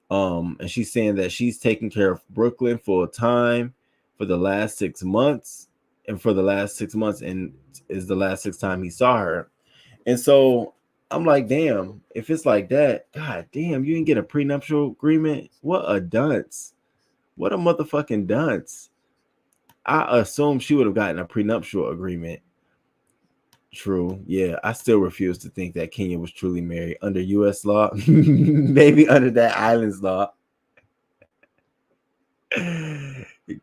And she's saying that she's taking care of Brooklyn full time for the last 6 months, and for the last 6 months, and is the last 6 times he saw her. And so I'm like, damn, if it's like that, god damn, you didn't get a prenuptial agreement. What a dunce. What a motherfucking dunce. I assume she would have gotten a prenuptial agreement. True. Yeah, I still refuse to think that Kenya was truly married under U.S. law. Maybe under that island's law.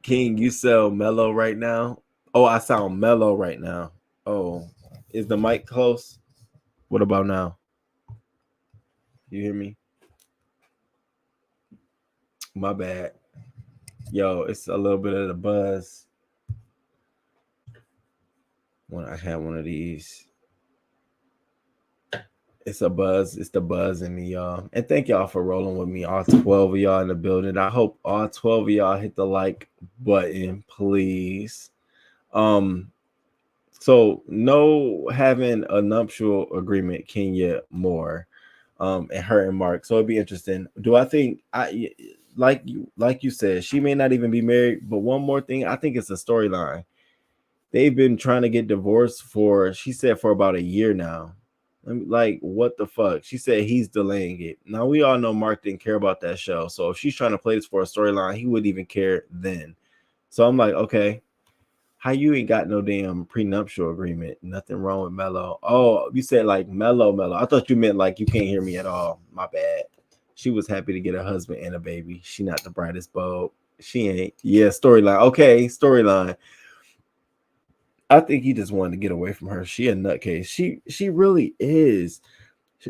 King, you sell mellow right now? Oh, I sound mellow right now. Oh, is the mic close? What about now? You hear me? My bad. Yo, it's a little bit of the buzz. When I had one of these. It's a buzz. It's the buzz in me, y'all. And thank y'all for rolling with me. All 12 of y'all in the building. I hope all 12 of y'all hit the like button, please. So no having a nuptial agreement, Kenya Moore, and her and Mark. So it'd be interesting. Do I think like you said, she may not even be married, but one more thing, I think it's a storyline. They've been trying to get divorced she said for about a year now. Like, what the fuck? She said he's delaying it. Now, we all know Mark didn't care about that show. So if she's trying to play this for a storyline, he wouldn't even care then. So I'm like, okay, how you ain't got no damn prenuptial agreement? Nothing wrong with Mello. Oh, you said like Mello. I thought you meant like you can't hear me at all. My bad. She was happy to get a husband and a baby. She not the brightest bulb. She ain't. Yeah, storyline. Okay, storyline. I think he just wanted to get away from her. She a nutcase. She really is.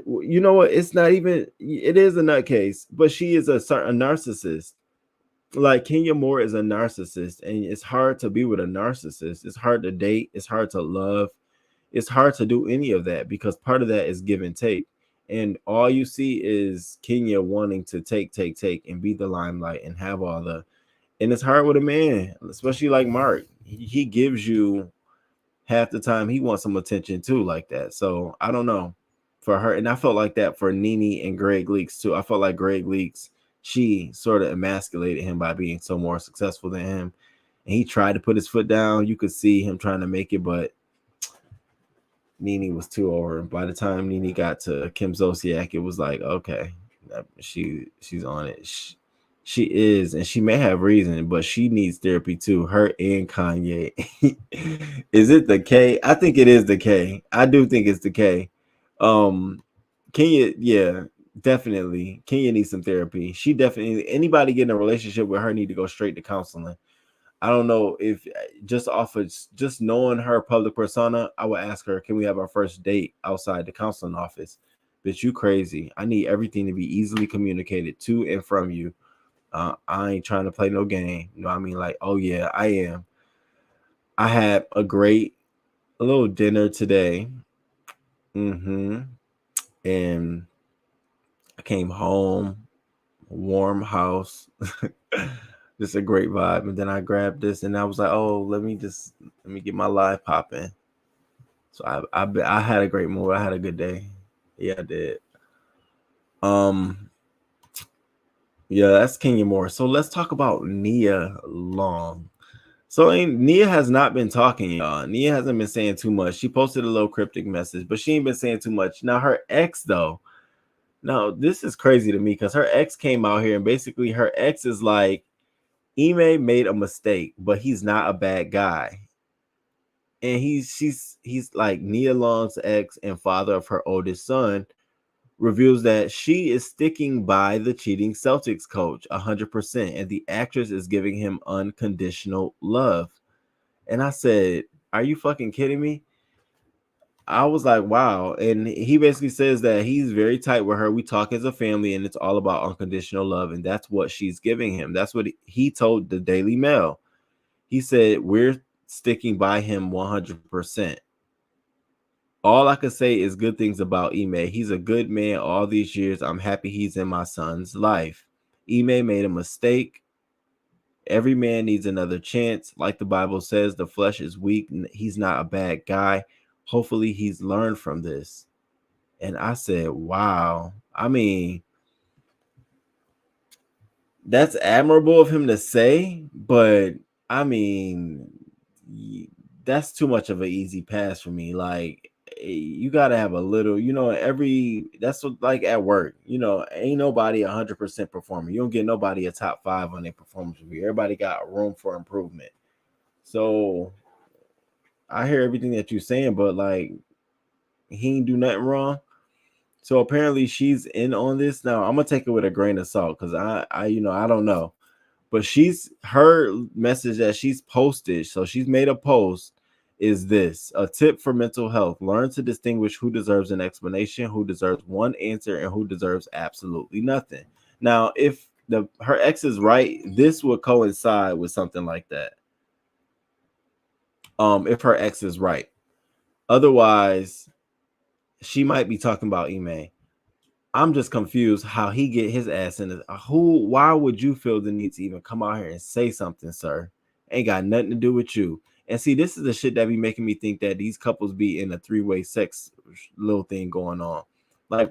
You know what? It's not even. It is a nutcase, but she is a narcissist. Like Kenya Moore is a narcissist, and it's hard to be with a narcissist. It's hard to date. It's hard to love. It's hard to do any of that because part of that is give and take. And all you see is Kenya wanting to take, and be the limelight and have all the. And it's hard with a man, especially like Mark. He gives you half the time he wants some attention too, like that. So I don't know for her, and I felt like that for Nene and Greg Leaks too. I felt like Greg Leaks, she sort of emasculated him by being so more successful than him, and he tried to put his foot down. You could see him trying to make it, but Nene was too over. By the time Nene got to Kim Zolciak, it was like, okay, she's on it. She is, and she may have reason, but she needs therapy too. Her and Kanye. Is it the K? I think it is the K. I do think it's the K. Um, Kenya, yeah, definitely. Kenya needs some therapy. She definitely. Anybody getting a relationship with her need to go straight to counseling. I don't know if just off of just knowing her public persona, I would ask her, "Can we have our first date outside the counseling office?" Bitch, you crazy. I need everything to be easily communicated to and from you. I ain't trying to play no game. You know what I mean? Like, oh yeah, I am. I had a little dinner today. And I came home, warm house. Just a great vibe. And then I grabbed this and I was like, oh, let me get my live popping. So I had a great mood. I had a good day. Yeah, I did. Um, yeah, that's Kenya Moore. So let's talk about Nia Long. So Nia has not been talking, y'all. Nia hasn't been saying too much. She posted a little cryptic message, but she ain't been saying too much. Now her ex, though, no, this is crazy to me because her ex came out here and basically her ex is like, Ime made a mistake, but he's not a bad guy. And he's like Nia Long's ex and father of her oldest son reveals that she is sticking by the cheating Celtics coach 100%, and the actress is giving him unconditional love. And I said, "Are you fucking kidding me?" I was like, "Wow!" And he basically says that he's very tight with her. We talk as a family, and it's all about unconditional love, and that's what she's giving him. That's what he told the Daily Mail. He said, "We're sticking by him 100%. All I can say is good things about Ime. He's a good man all these years. I'm happy he's in my son's life. Ime made a mistake. Every man needs another chance. Like the Bible says, the flesh is weak. He's not a bad guy. Hopefully he's learned from this." And I said, wow. I mean, that's admirable of him to say, but I mean, that's too much of an easy pass for me. Like, you gotta have a little, that's what, like at work, ain't nobody 100% performing. You don't get nobody a top 5 on their performance review. Everybody got room for improvement. So I hear everything that you're saying, but like, he ain't do nothing wrong. So apparently she's in on this. Now I'm gonna take it with a grain of salt because I don't know. But her message that she's posted, so she's made a post, is this: a tip for mental health. Learn to distinguish who deserves an explanation, who deserves one answer, and who deserves absolutely nothing. Now, if her ex is right, this would coincide with something like that. If her ex is right. Otherwise, she might be talking about Ime. I'm just confused how he get his ass in it. Why would you feel the need to even come out here and say something, sir? Ain't got nothing to do with you. And see, this is the shit that be making me think that these couples be in a 3-way sex little thing going on. Like,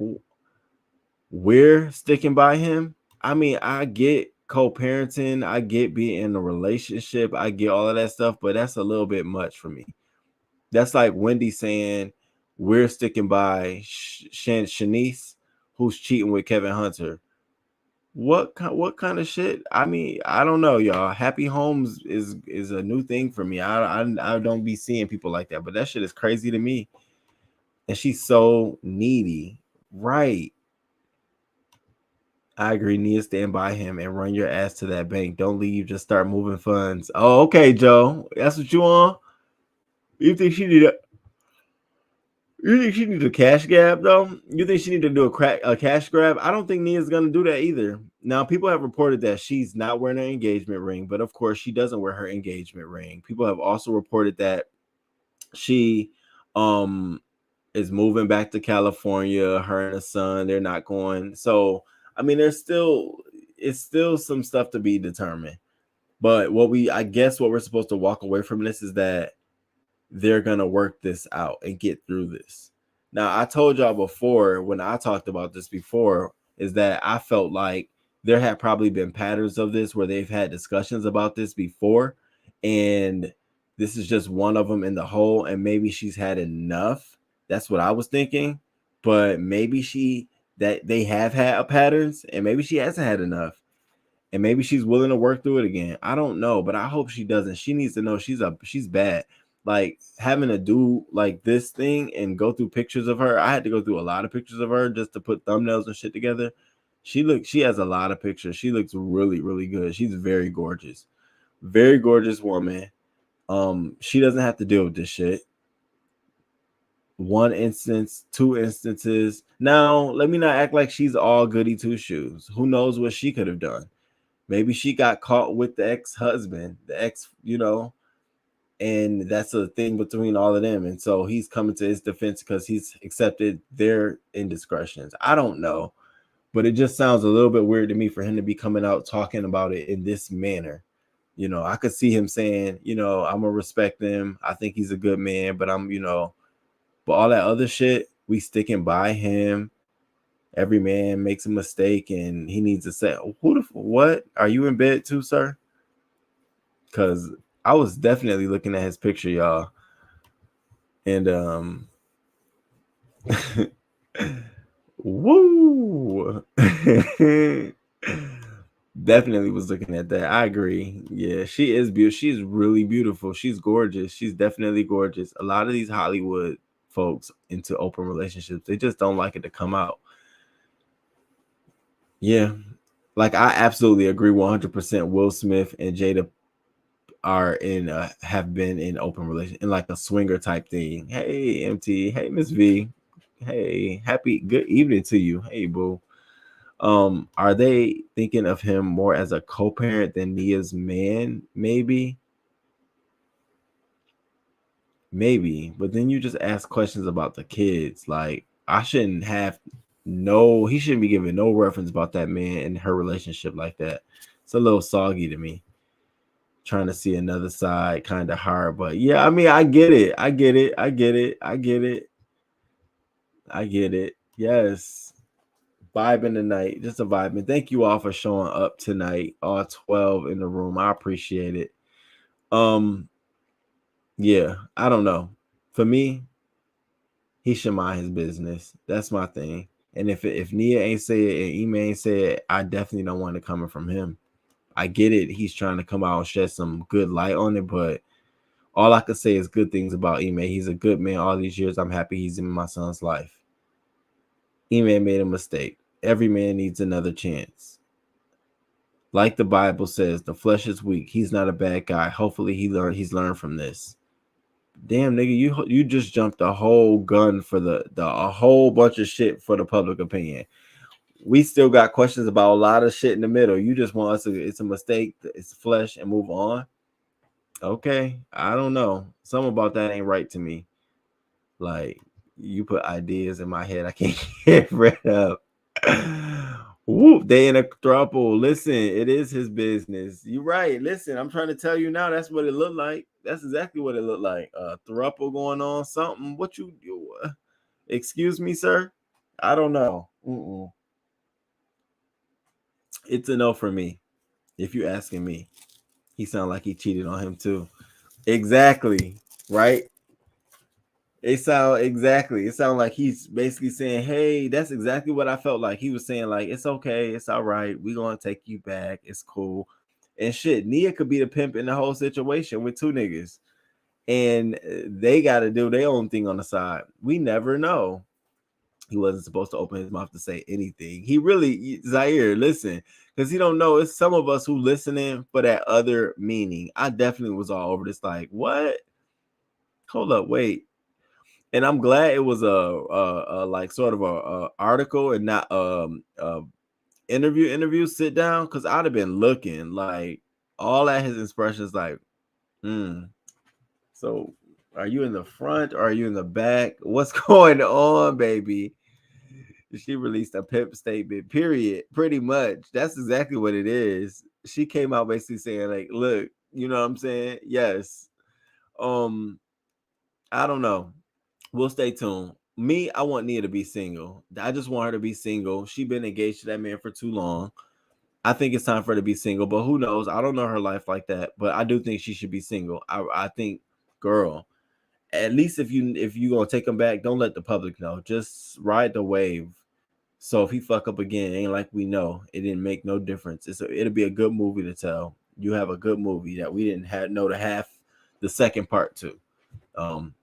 we're sticking by him. I mean, I get co-parenting, I get being in a relationship, I get all of that stuff, but that's a little bit much for me. That's like Wendy saying we're sticking by Shanice, who's cheating with Kevin Hunter. What kind of shit? I mean, I don't know, y'all. Happy homes is a new thing for me. I don't be seeing people like that, but that shit is crazy to me. And she's so needy, right? I agree. Need to stand by him and run your ass to that bank. Don't leave. Just start moving funds. Oh, okay, Joe. That's what you on? You think she need a? You think she needs a cash grab though? You think she need to do a cash grab? I don't think Nia's gonna do that either. Now, people have reported that she's not wearing an engagement ring, but of course, she doesn't wear her engagement ring. People have also reported that she is moving back to California. Her and her son, they're not going. So, I mean, it's still some stuff to be determined. But I guess what we're supposed to walk away from this is that they're gonna work this out and get through this. Now, I told y'all before when I talked about this before, is that I felt like there had probably been patterns of this where they've had discussions about this before, and this is just one of them in the whole, and maybe she's had enough. That's what I was thinking, but maybe that they have had patterns, and maybe she hasn't had enough. and maybe she's willing to work through it again. I don't know, but I hope she doesn't. She needs to know she's bad. Like having to do like this thing and go through pictures of her. I had to go through a lot of pictures of her just to put thumbnails and shit together. She has a lot of pictures. She looks really, really good. She's very gorgeous woman. She doesn't have to deal with this shit. One instance, two instances. Now, let me not act like she's all goody two shoes. Who knows what she could have done? Maybe she got caught with the ex-husband, the ex, and that's a thing between all of them. And so he's coming to his defense because he's accepted their indiscretions. I don't know, but it just sounds a little bit weird to me for him to be coming out talking about it in this manner. I could see him saying, I'm gonna respect him. I think he's a good man, but but all that other shit, we sticking by him. Every man makes a mistake, and he needs to say, what? Are you in bed too, sir? Because I was definitely looking at his picture, y'all. And woo. Definitely was looking at that. I agree. Yeah, she is beautiful. She's really beautiful. She's gorgeous. She's definitely gorgeous. A lot of these Hollywood folks into open relationships, they just don't like it to come out. Yeah. Like I absolutely agree 100%. Will Smith and Jada are have been in open relation in like a swinger type thing. Hey MT, hey Miss V, hey, good evening to you. Hey boo. Are they thinking of him more as a co-parent than Nia's man? Maybe, but then you just ask questions about the kids. Like I shouldn't have he shouldn't be giving no reference about that man and her relationship like that. It's a little soggy to me. Trying to see another side kind of hard, but yeah, I mean, I get it. Yes. Vibing tonight, just a vibe. And thank you all for showing up tonight, all 12 in the room. I appreciate it. Yeah, I don't know. For me, he should mind his business. That's my thing. And if Nia ain't say it and Ime ain't say it, I definitely don't want it coming from him. I get it. He's trying to come out and shed some good light on it, but all I could say is good things about Ime. He's a good man all these years. I'm happy he's in my son's life. Ime made a mistake. Every man needs another chance. Like the Bible says, the flesh is weak. He's not a bad guy. Hopefully he's learned from this. Damn nigga, you just jumped a whole gun for a whole bunch of shit for the public opinion. We still got questions about a lot of shit in the middle. You just want us to, it's a mistake, it's flesh, and move on. Okay, I don't know. Something about that ain't right to me. Like you put ideas in my head, I can't get rid of. Whoop, they in a throuple. Listen, it is his business. You're right. Listen, I'm trying to tell you now. That's what it looked like. That's exactly what it looked like. Throuple going on. Something. What you do? Excuse me, sir. I don't know. It's a no for me. If you're asking me, he sounded like he cheated on him too. Exactly. Right. It sound like he's basically saying, hey, that's exactly what I felt like. He was saying, like, it's okay, it's all right, we're gonna take you back, it's cool. And shit, Nia could be the pimp in the whole situation with two niggas. And they gotta do their own thing on the side. We never know. He wasn't supposed to open his mouth to say anything. He really, Zaire, listen, because he don't know. It's some of us who listening for that other meaning. I definitely was all over this, like, what? Hold up, wait. And I'm glad it was a like sort of a article and not interview sit down, because I'd have been looking like all at his expressions like, so are you in the front or are you in the back? What's going on, baby? She released a pimp statement, period. Pretty much. That's exactly what it is. She came out basically saying, like, look, you know what I'm saying? Yes. I don't know. We'll stay tuned. Me, I want Nia to be single. I just want her to be single. She's been engaged to that man for too long. I think it's time for her to be single, but who knows? I don't know her life like that, but I do think she should be single. I think, girl, at least if you gonna take them back, don't let the public know. Just ride the wave. So if he fuck up again, ain't like we know. It didn't make no difference. It'll be a good movie to tell. You have a good movie that we didn't know the second part to. Um,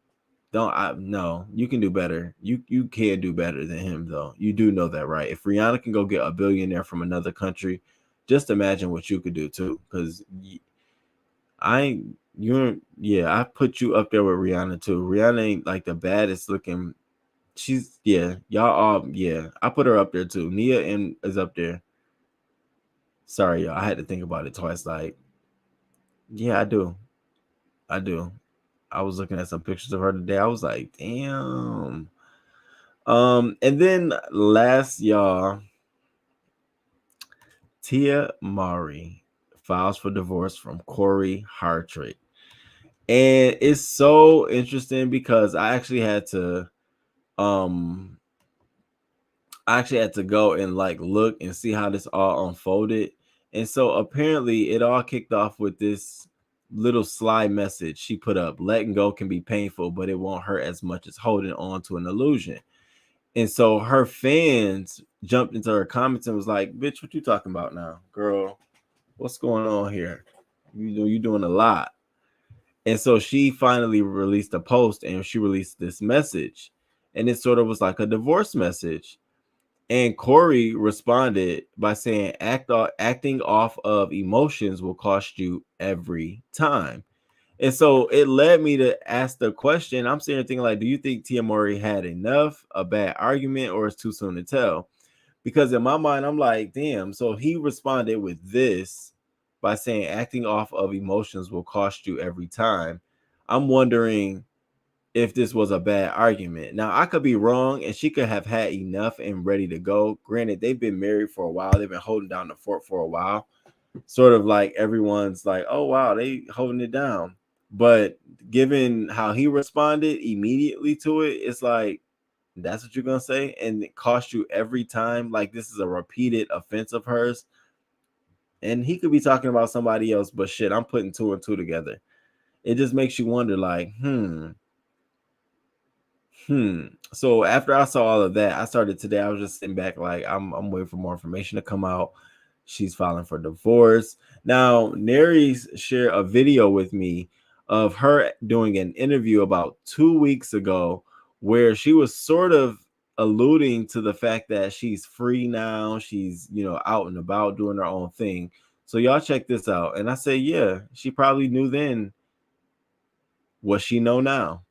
don't I no, you can do better. You can do better than him though. You do know that, right? If Rihanna can go get a billionaire from another country, just imagine what you could do too. Because I you're yeah, I put you up there with Rihanna too. Rihanna ain't like the baddest looking. She's y'all all I put her up there too. Nia is up there. Sorry, y'all. I had to think about it twice. Like, yeah, I do. I do. I was looking at some pictures of her today. I was like, damn. And then last, y'all, Tia Mowry files for divorce from Corey Hartrick. And it's so interesting because um I actually had to go and like look and see how this all unfolded. And so apparently it all kicked off with this little sly message she put up. Letting go can be painful, but it won't hurt as much as holding on to an illusion. And so her fans jumped into her comments and was like, bitch, what you talking about now? Girl, what's going on here? You doing a lot. And so she finally released a post and she released this message. And it sort of was like a divorce message. And Corey responded by saying, acting off of emotions will cost you every time. And so it led me to ask the question. I'm sitting there thinking, like, do you think Tia Mowry had enough, a bad argument, or it's too soon to tell? Because in my mind, I'm like, damn. So he responded with this by saying, acting off of emotions will cost you every time. I'm wondering if this was a bad argument. Now, I could be wrong, and she could have had enough and ready to go. Granted, they've been married for a while. They've been holding down the fort for a while. Sort of like everyone's like, oh, wow, they holding it down. But given how he responded immediately to it, it's like, that's what you're going to say? And it cost you every time? Like, this is a repeated offense of hers? And he could be talking about somebody else, but shit, I'm putting two and two together. It just makes you wonder, like, So after I saw all of that, I started today. I was just sitting back, like I'm waiting for more information to come out. She's filing for divorce. Now, Neri's shared a video with me of her doing an interview about 2 weeks ago, where she was sort of alluding to the fact that she's free now. She's out and about doing her own thing. So y'all check this out. And I say, yeah, she probably knew then what she know now.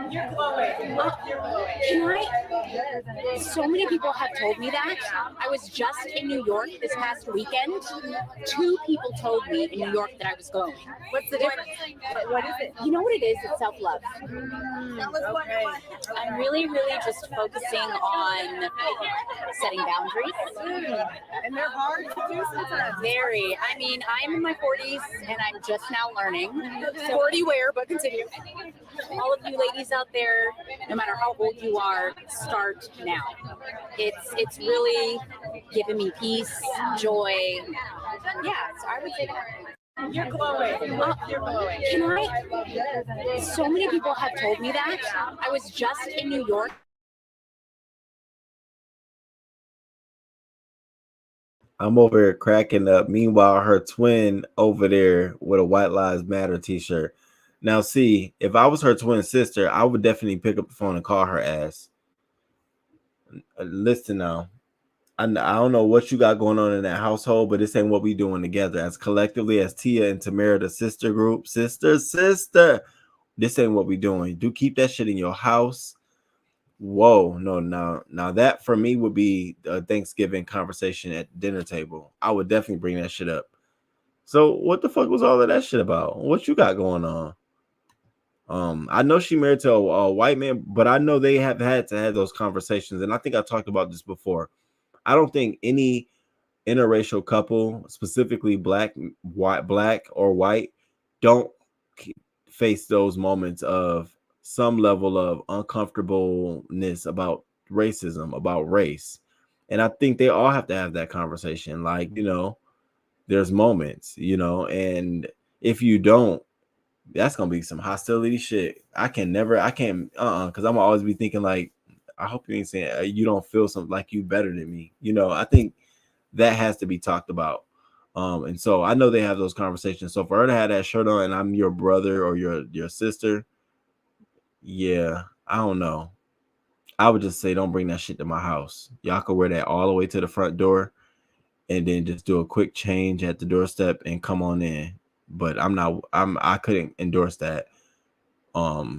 You're glowing. Can I? So many people have told me that. I was just in New York this past weekend. 2 people told me in New York that I was glowing. What's the difference? What is it? You know what it is? It's self-love. Okay. I'm really, really just focusing on setting boundaries. And they're hard to do sometimes. Very. I mean, I'm in my 40s and I'm just now learning. 40 where, but continue. All of you ladies out there, no matter how old you are, start now. It's really giving me peace, joy. Yeah, so I would say that. You're glowing. You're glowing. Can I? So many people have told me that. I was just in New York. I'm over here cracking up. Meanwhile, her twin over there with a White Lives Matter t-shirt. Now, see, if I was her twin sister, I would definitely pick up the phone and call her ass. Listen now. I don't know what you got going on in that household, but this ain't what we doing together. As collectively as Tia and Tamara, the sister group, sister. This ain't what we doing. Do keep that shit in your house. Whoa, no, now that for me would be a Thanksgiving conversation at the dinner table. I would definitely bring that shit up. So what the fuck was all of that shit about? What you got going on? I know she married to a white man, but I know they have had to have those conversations, and I think I talked about this before. I don't think any interracial couple, specifically black or white, don't face those moments of some level of uncomfortableness about racism, about race. And I think they all have to have that conversation. Like, there's moments, and if you don't, that's gonna be some hostility shit. I can't because I'm always be thinking like, I hope you ain't saying you don't feel something like you better than me. I think that has to be talked about. And so I know they have those conversations. So for her to have that shirt on and I'm your brother or your sister, yeah, I don't know. I would just say don't bring that shit to my house. Y'all can wear that all the way to the front door and then just do a quick change at the doorstep and come on in. But I couldn't endorse that. I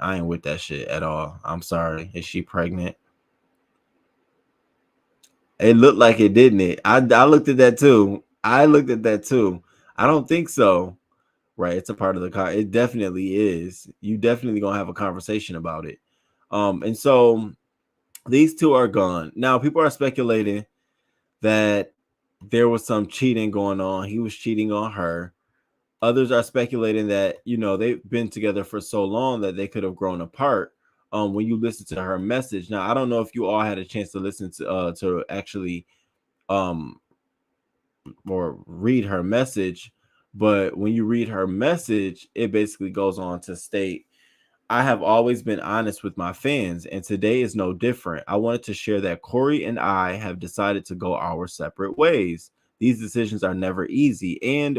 ain't with that shit at all. I'm sorry. Is she pregnant? It looked like it, didn't it? I looked at that too. I don't think so. Right. It's a part of the car. It definitely is. You definitely gonna have a conversation about it. And so these two are gone. Now people are speculating that there was some cheating going on. He was cheating on her. Others are speculating that, they've been together for so long that they could have grown apart. When you listen to her message. Now, I don't know if you all had a chance to listen to actually um or read her message, but when you read her message, it basically goes on to state, I have always been honest with my fans, and today is no different. I wanted to share that Corey and I have decided to go our separate ways. These decisions are never easy, and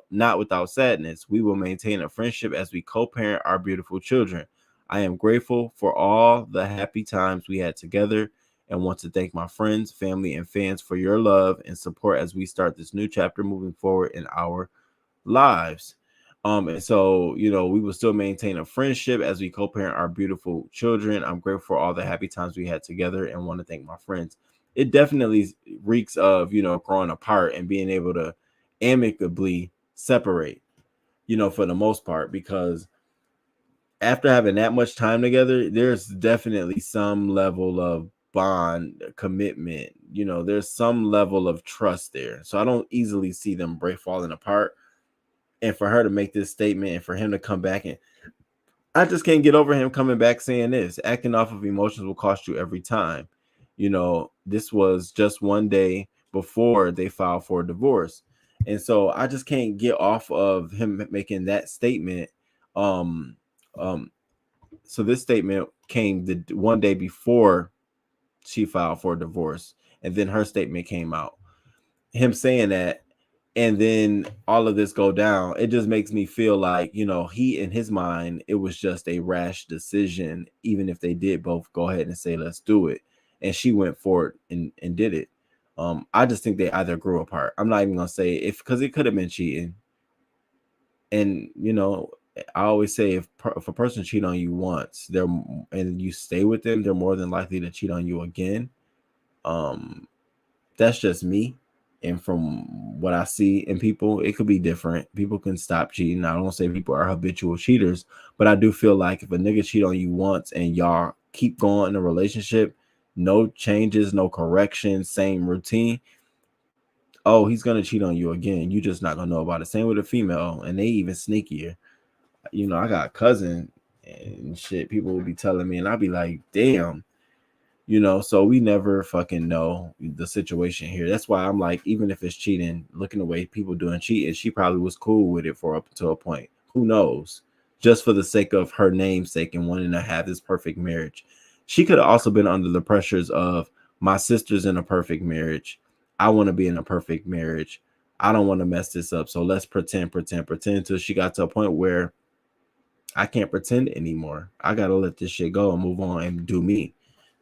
not without sadness. We will maintain a friendship as we co-parent our beautiful children. I am grateful for all the happy times we had together and want to thank my friends, family, and fans for your love and support as we start this new chapter moving forward in our lives. And so, we will still maintain a friendship as we co-parent our beautiful children. I'm grateful for all the happy times we had together and want to thank my friends. It definitely reeks of, growing apart and being able to amicably separate, for the most part, because after having that much time together, there's definitely some level of bond commitment. There's some level of trust there. So I don't easily see them falling apart. And for her to make this statement and for him to come back, and I just can't get over him coming back saying this. Acting off of emotions will cost you every time. This was just one day before they filed for a divorce. And so I just can't get off of him making that statement. Um, so this statement came the one day before she filed for a divorce, and then her statement came out. Him saying that, and then all of this go down, it just makes me feel like, he in his mind, it was just a rash decision, even if they did both go ahead and say, let's do it. And she went forward and did it. I just think they either grew apart. I'm not even gonna say because it could have been cheating. And I always say if a person cheat on you once, and you stay with them, they're more than likely to cheat on you again. That's just me. And from what I see in people, it could be different. People can stop cheating. I don't say people are habitual cheaters, but I do feel like if a nigga cheat on you once and y'all keep going in a relationship, no changes, no correction, same routine, oh, he's gonna cheat on you again. You just not gonna know about it. Same with a female, and they even sneakier. I got a cousin and shit. People will be telling me, and I'll be like, damn. So we never fucking know the situation here. That's why I'm like, even if it's cheating, looking the way people doing cheating, she probably was cool with it for up to a point. Who knows? Just for the sake of her namesake and wanting to have this perfect marriage. She could have also been under the pressures of my sister's in a perfect marriage. I want to be in a perfect marriage. I don't want to mess this up. So let's pretend until she got to a point where I can't pretend anymore. I got to let this shit go and move on and do me.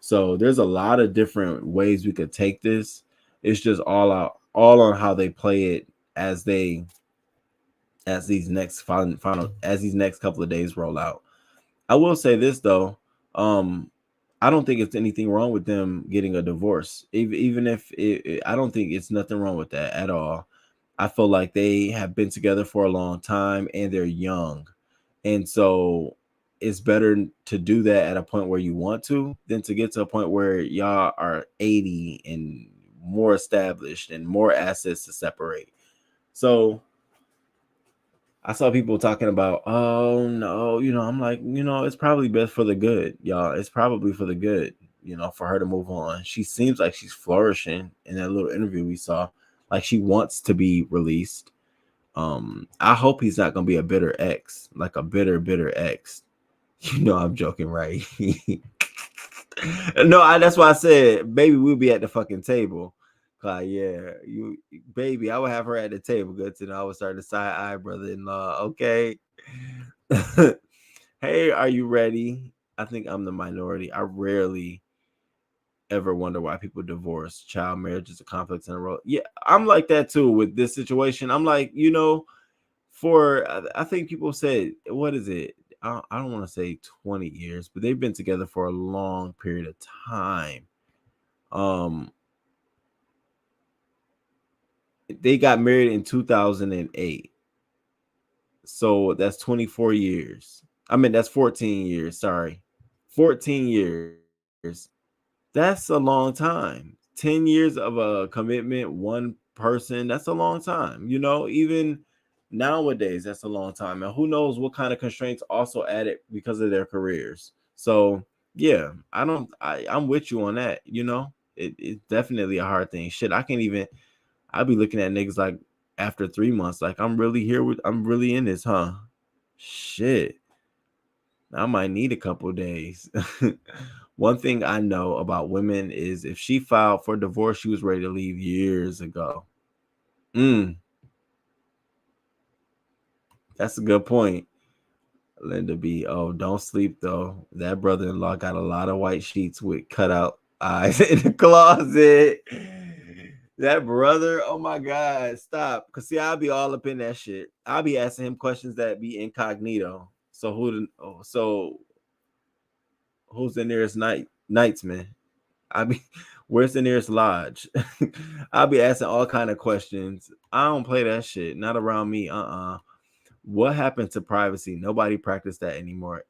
So there's a lot of different ways we could take this. It's just all on how they play it as these next couple of days roll out. I will say this though, I don't think it's anything wrong with them getting a divorce. Even if I don't think it's nothing wrong with that at all. I feel like they have been together for a long time and they're young. And so it's better to do that at a point where you want to than to get to a point where y'all are 80 and more established and more assets to separate. So I saw people talking about, oh no, I'm like, it's probably best for the good, y'all. It's probably for the good. for her to move on. She seems like she's flourishing in that little interview we saw. Like she wants to be released. I hope he's not gonna be a bitter ex, like a bitter ex. I'm joking, right? No, that's why I said, baby, we'll be at the fucking table. Yeah, baby, I would have her at the table. Good to know. I would start to side eye, brother-in-law. Okay. Hey, are you ready? I think I'm the minority. I rarely ever wonder why people divorce. Child marriage is a conflict in a row. Yeah, I'm like that too with this situation. I'm like, I think people said, what is it? I don't want to say 20 years, but they've been together for a long period of time. They got married in 2008. So that's 24 years. I mean, that's 14 years. Sorry. 14 years. That's a long time. 10 years of a commitment, one person, that's a long time. Even nowadays, that's a long time. And who knows what kind of constraints also added because of their careers. So, yeah, I'm with you on that. It's definitely a hard thing. Shit, I'll be looking at niggas like after 3 months, like I'm really in this, huh? Shit. I might need a couple days. One thing I know about women is if she filed for divorce, she was ready to leave years ago. That's a good point. Linda B. Oh, don't sleep though. That brother-in-law got a lot of white sheets with cutout eyes in the closet. That brother, oh my God, stop. Because see, I'll be all up in that shit. I'll be asking him questions that be incognito. So who's the nearest knightsman? Where's the nearest lodge? I'll be asking all kind of questions. I don't play that shit. Not around me. What happened to privacy? Nobody practice that anymore.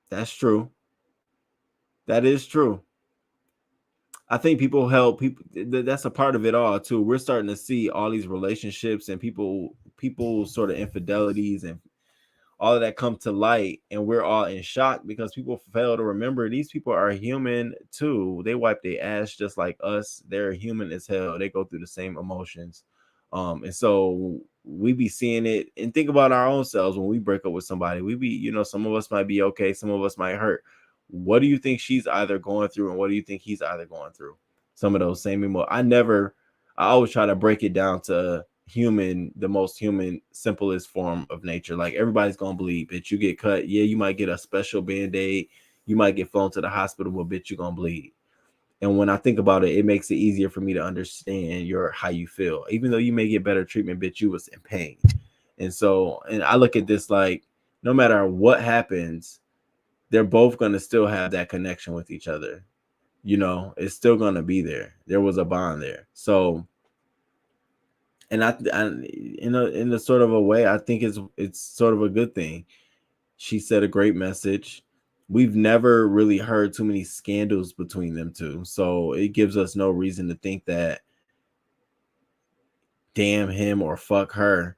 That's true. That is true. I think people help people. That's a part of it all too. We're starting to see all these relationships and people sort of infidelities and all of that come to light, and we're all in shock because people fail to remember these people are human too. They wipe their ass just like us. They're human as hell. They go through the same emotions. And so we be seeing it, and think about our own selves when we break up with somebody. We be, some of us might be okay, some of us might hurt. What do you think she's either going through, and what do you think he's either going through? Some of those same emotions. I always try to break it down to the most human, simplest form of nature. Like everybody's gonna bleed, bitch. You get cut, yeah, you might get a special band-aid, you might get flown to the hospital, but bitch, you're gonna bleed. And when I think about it, it makes it easier for me to understand how you feel. Even though you may get better treatment, bitch, you was in pain. And I look at this like, no matter what happens, they're both gonna still have that connection with each other. It's still gonna be there. There was a bond there. So, and in a sort of a way, I think it's sort of a good thing. She said a great message. We've never really heard too many scandals between them two, so it gives us no reason to think that damn him or fuck her.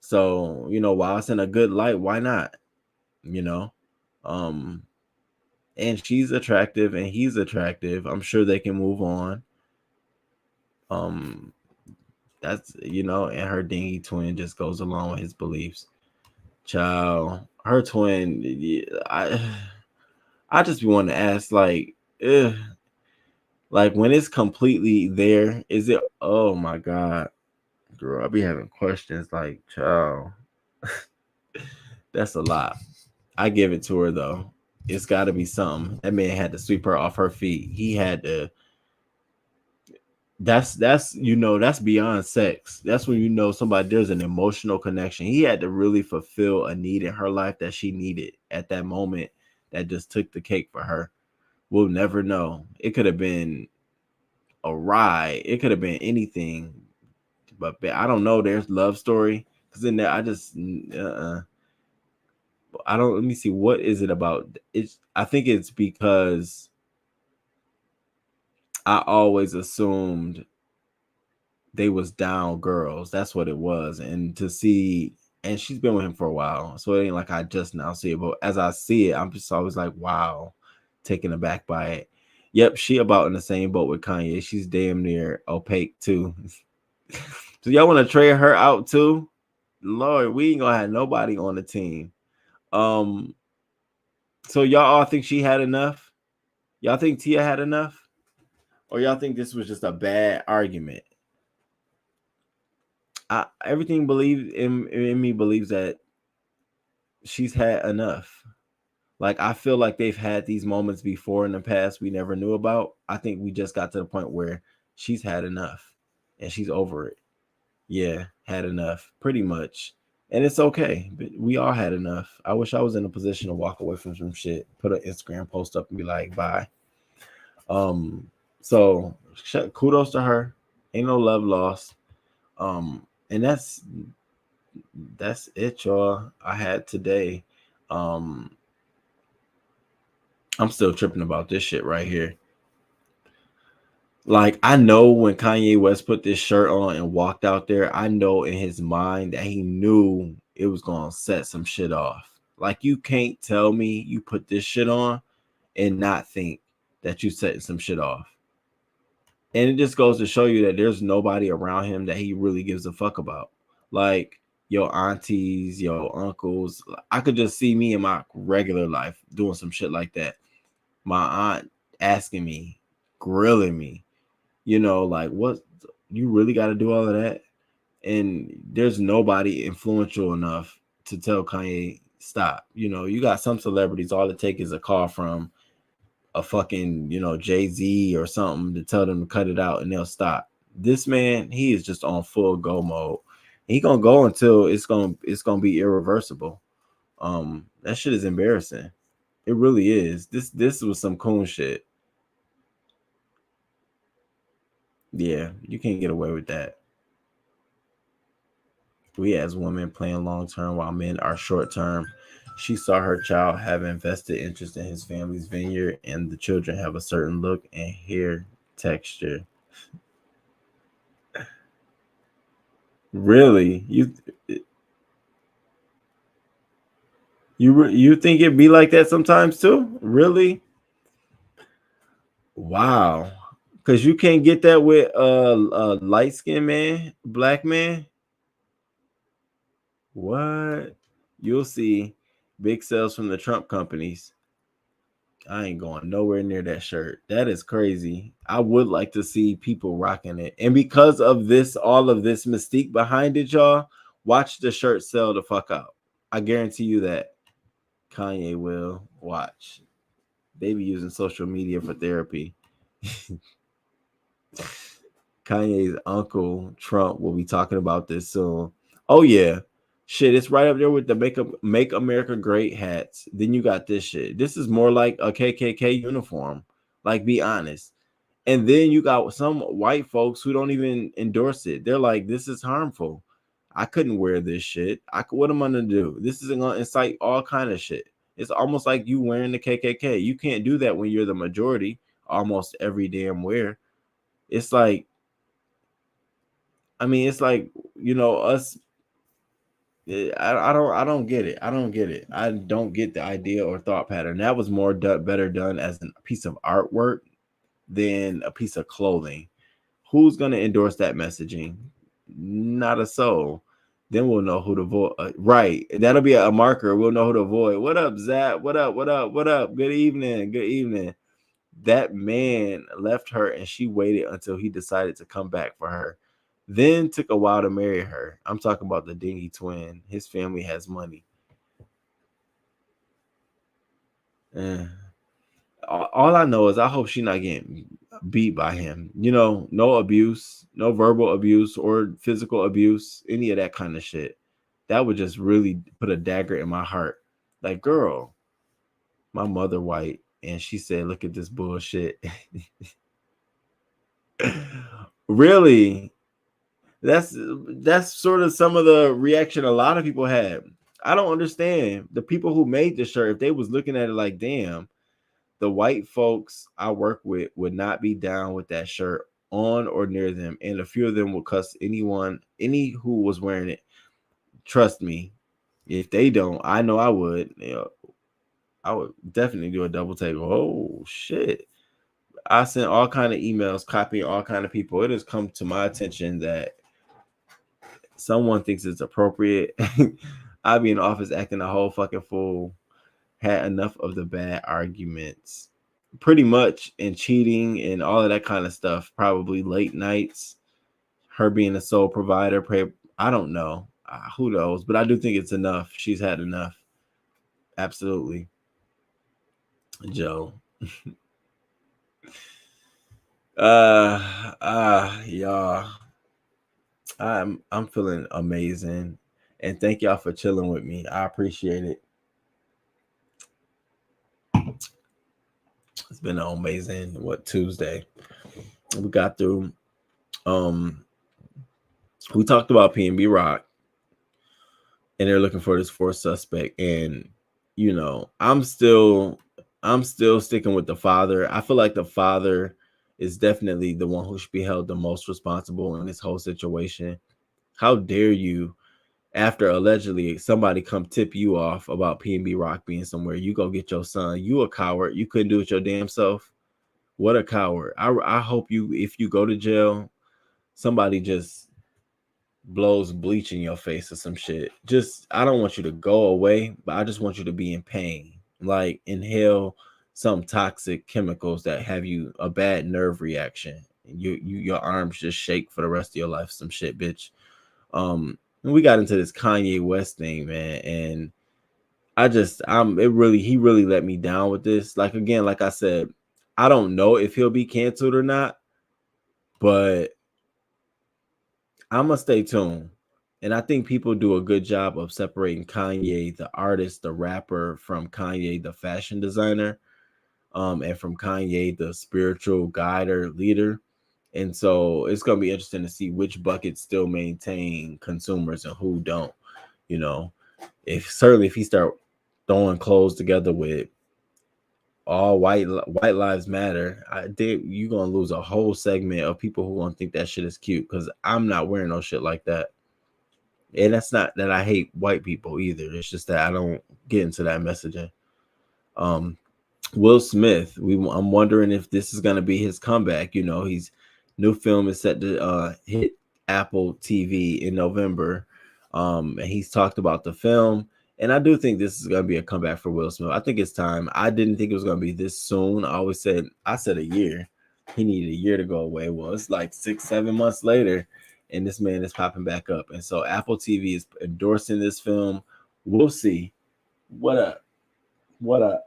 So while it's in a good light, why not? And she's attractive and he's attractive. I'm sure they can move on. That's and her dingy twin just goes along with his beliefs. Child, her twin, I just be wanting to ask, like when it's completely there, is it? Oh my God, girl, I be having questions like, child, that's a lot. I give it to her though. It's got to be something. That man had to sweep her off her feet. He had to. That's beyond sex. That's when somebody, there's an emotional connection. He had to really fulfill a need in her life that she needed at that moment that just took the cake for her. We'll never know. It could have been a ride. It could have been anything. But I don't know. There's love story. Because in there, I just I don't. Let me see. What is it about? I think it's because I always assumed they was down girls. That's what it was. And to see, and she's been with him for a while, so it ain't like I just now see it. But as I see it, I'm just always like, wow, taken aback by it. Yep, she about in the same boat with Kanye. She's damn near opaque too. So y'all want to trade her out too? Lord, we ain't gonna have nobody on the team. So y'all all think she had enough? Y'all think Tia had enough? Or y'all think this was just a bad argument? Everything believe in me believes that she's had enough. Like, I feel like they've had these moments before in the past we never knew about. I think we just got to the point where she's had enough and she's over it. Yeah, had enough, pretty much. And it's okay. But we all had enough. I wish I was in a position to walk away from some shit, put an Instagram post up and be like, bye. So kudos to her. Ain't no love lost. And that's it, y'all. I had today. I'm still tripping about this shit right here. Like, I know when Kanye West put this shirt on and walked out there, I know in his mind that he knew it was gonna set some shit off. Like, you can't tell me you put this shit on and not think that you setting some shit off. And it just goes to show you that there's nobody around him that he really gives a fuck about. Like, your aunties, your uncles. I could just see me in my regular life doing some shit like that. My aunt asking me, grilling me, like, what, you really got to do all of that? And there's nobody influential enough to tell Kanye stop. You got some celebrities, all it takes is a call from a fucking, Jay-Z or something to tell them to cut it out and they'll stop. This man, he is just on full go mode. He gonna go until it's gonna be irreversible. That shit is embarrassing. It really is. This was some coon shit. Yeah, you can't get away with that. We as women playing long term while men are short term. She saw her child have invested interest in his family's vineyard, and the children have a certain look and hair texture. Really? You think it'd be like that sometimes too? Really? Wow. Because you can't get that with a light-skinned man, black man. What? You'll see big sales from the Trump companies. I ain't going nowhere near that shirt. That is crazy. I would like to see people rocking it. And because of this, all of this mystique behind it, y'all, watch the shirt sell the fuck out. I guarantee you that. Kanye will. Watch. They be using social media for therapy. Kanye's uncle Trump will be talking about this soon. Oh yeah. Shit, it's right up there with the Make America Great hats. Then you got this shit. This is more like a KKK uniform. Like, be honest. And then you got some white folks who don't even endorse it. They're like, this is harmful. I couldn't wear this shit. What am I gonna do? This is gonna incite all kind of shit. It's almost like you wearing the KKK. You can't do that when you're the majority almost every damn where. It's like, it's like, us. I don't get it. I don't get it. I don't get the idea or thought pattern. That was better done as a piece of artwork than a piece of clothing. Who's going to endorse that messaging? Not a soul. Then we'll know who to avoid. Right. That'll be a marker. We'll know who to avoid. What up, Zach? What up? What up? What up? Good evening. Good evening. That man left her and she waited until he decided to come back for her. Then took a while to marry her. I'm talking about the dingy twin. His family has money. All I know is I hope she's not getting beat by him. No abuse, no verbal abuse or physical abuse, any of that kind of shit. That would just really put a dagger in my heart. Like, girl, my mother white, and she said, look at this bullshit. Really? That's sort of some of the reaction a lot of people had. I don't understand. The people who made the shirt, if they was looking at it like, damn, the white folks I work with would not be down with that shirt on or near them. And a few of them will cuss any who was wearing it. Trust me, if they don't, I know I would. I would definitely do a double take. Oh shit. I sent all kind of emails, copying all kind of people. It has come to my attention that someone thinks it's appropriate. I be in the office acting a whole fucking fool. Had enough of the bad arguments. Pretty much, and cheating and all of that kind of stuff. Probably late nights. Her being a sole provider. I don't know. Who knows? But I do think it's enough. She's had enough. Absolutely. Joe. Y'all. I'm feeling amazing. And thank y'all for chilling with me. I appreciate it. It's been an amazing Tuesday. We got through we talked about P&B Rock, and they're looking for this fourth suspect. And you know, I'm still sticking with the father. I feel like the father is definitely the one who should be held the most responsible in this whole situation. How dare you, after allegedly somebody come tip you off about P&B Rock being somewhere, you go get your son? You a coward. You couldn't do it your damn self. What a coward. I hope you, if you go to jail, somebody just blows bleach in your face or some shit. Just, I don't want you to go away, but I just want you to be in pain. Like inhale some toxic chemicals that have you a bad nerve reaction. Your arms just shake for the rest of your life. Some shit, bitch. And we got into this Kanye West thing, man, and he really let me down with this. Like again, like I said, I don't know if he'll be canceled or not, but I'm gonna stay tuned. And I think people do a good job of separating Kanye, the artist, the rapper, from Kanye, the fashion designer, and from Kanye, the spiritual guide or leader. And so it's gonna be interesting to see which buckets still maintain consumers and who don't. You know, if he start throwing clothes together with all white lives matter, I think you're gonna lose a whole segment of people who gonna think that shit is cute, because I'm not wearing no shit like that. And that's not that I hate white people either. It's just that I don't get into that messaging. Will Smith, I'm wondering if this is gonna be his comeback. You know, he's new film is set to hit Apple TV in November. And he's talked about the film. And I do think this is going to be a comeback for Will Smith. I think it's time. I didn't think it was going to be this soon. I said a year. He needed a year to go away. Well, it's like 6-7 months later, and this man is popping back up. And so Apple TV is endorsing this film. We'll see. What up? We'll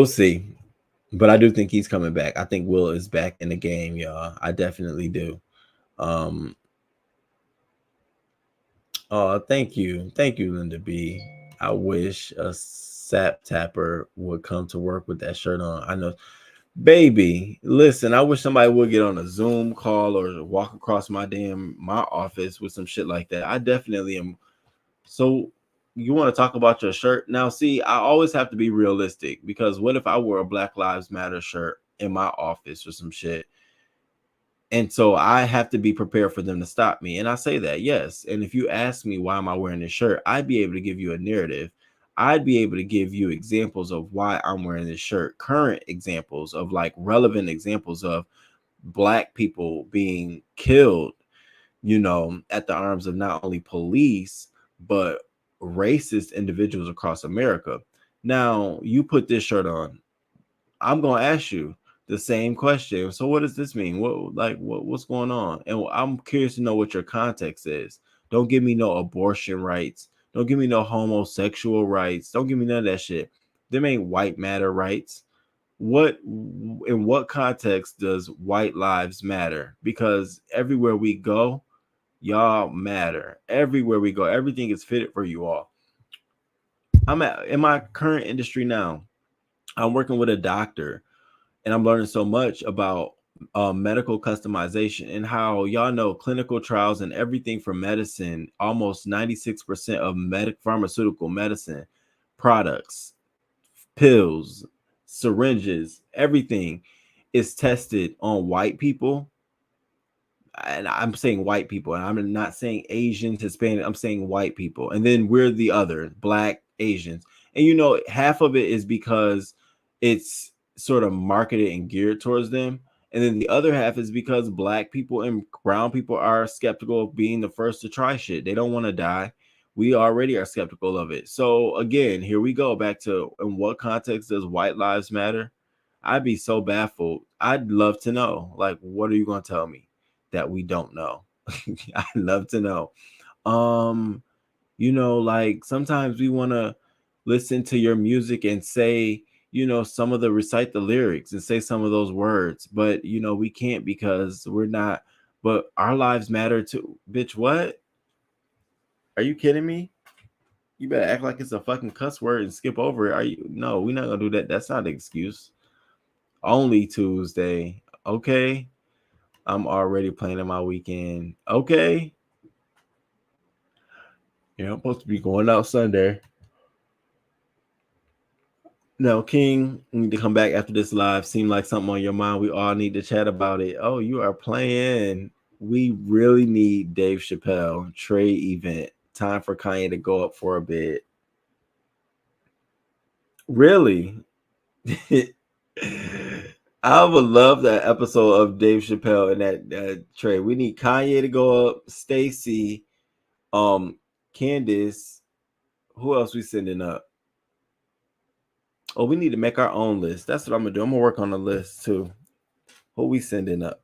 see. But I do think he's coming back. I think Will is back in the game, y'all. I definitely do. Oh, thank you, Linda B. I wish a sap tapper would come to work with that shirt on. I know, baby. Listen, I wish somebody would get on a Zoom call or walk across my office with some shit like that. I definitely am. So, you want to talk about your shirt now? See, I always have to be realistic, because what if I wore a Black Lives Matter shirt in my office or some shit? And so I have to be prepared for them to stop me. And I say that, yes. And if you ask me why am I wearing this shirt, I'd be able to give you a narrative. I'd be able to give you examples of why I'm wearing this shirt, current examples of like relevant examples of Black people being killed, you know, at the arms of not only police, but racist individuals across America. Now, you put this shirt on, I'm going to ask you the same question. So what does this mean? What's going on? And I'm curious to know what your context is. Don't give me no abortion rights. Don't give me no homosexual rights. Don't give me none of that shit. Them ain't white matter rights. In what context does white lives matter? Because everywhere we go, y'all matter. Everywhere we go, everything is fitted for you all. I'm in my current industry now. I'm working with a doctor, and I'm learning so much about medical customization and how, y'all know, clinical trials and everything for medicine, almost 96% of pharmaceutical medicine products, pills, syringes, everything is tested on white people. and I'm saying white people, and I'm not saying Asians, Hispanic. I'm saying white people, and then we're the other, Black, Asians, and half of it is because it's sort of marketed and geared towards them, and then the other half is because Black people and brown people are skeptical of being the first to try shit. They don't want to die. We already are skeptical of it. So again, here we go back to, in what context does white lives matter? I'd be so baffled. I'd love to know. Like, what are you going to tell me that we don't know? I'd love to know. Like sometimes we want to listen to your music and say, some of the recite the lyrics and say some of those words, but we can't because we're not, but our lives matter too. Bitch, what? Are you kidding me? You better act like it's a fucking cuss word and skip over it. Are you? No, we're not gonna do that. That's not an excuse. Only Tuesday. Okay. I'm already planning my weekend. Okay. Yeah, I'm supposed to be going out Sunday. No, King, you need to come back after this live. Seemed like something on your mind. We all need to chat about it. Oh, you are playing. We really need Dave Chappelle trade event. Time for Kanye to go up for a bid. Really? I would love that episode of Dave Chappelle in that trade. We need Kanye to go up, Stacy, Candace. Who else we sending up? Oh, we need to make our own list. That's what I'm gonna do. I'm gonna work on the list too. Who we sending up?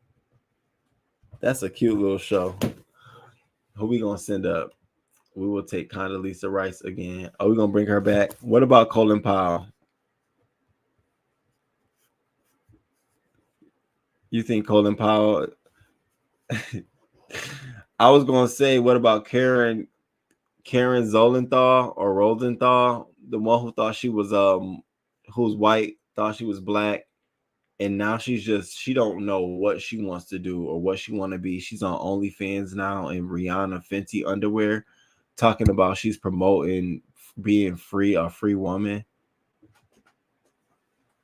That's a cute little show. Who we gonna send up? We will take Condoleezza Rice again. Are we gonna bring her back? What about Colin Powell? You think Colin Powell? I was gonna say, what about Karen Zolenthal or Rosenthal, the one who thought she was who's white, thought she was Black, and now she don't know what she wants to do or what she want to be. She's on OnlyFans now in Rihanna Fenty underwear, talking about she's promoting being free, a free woman.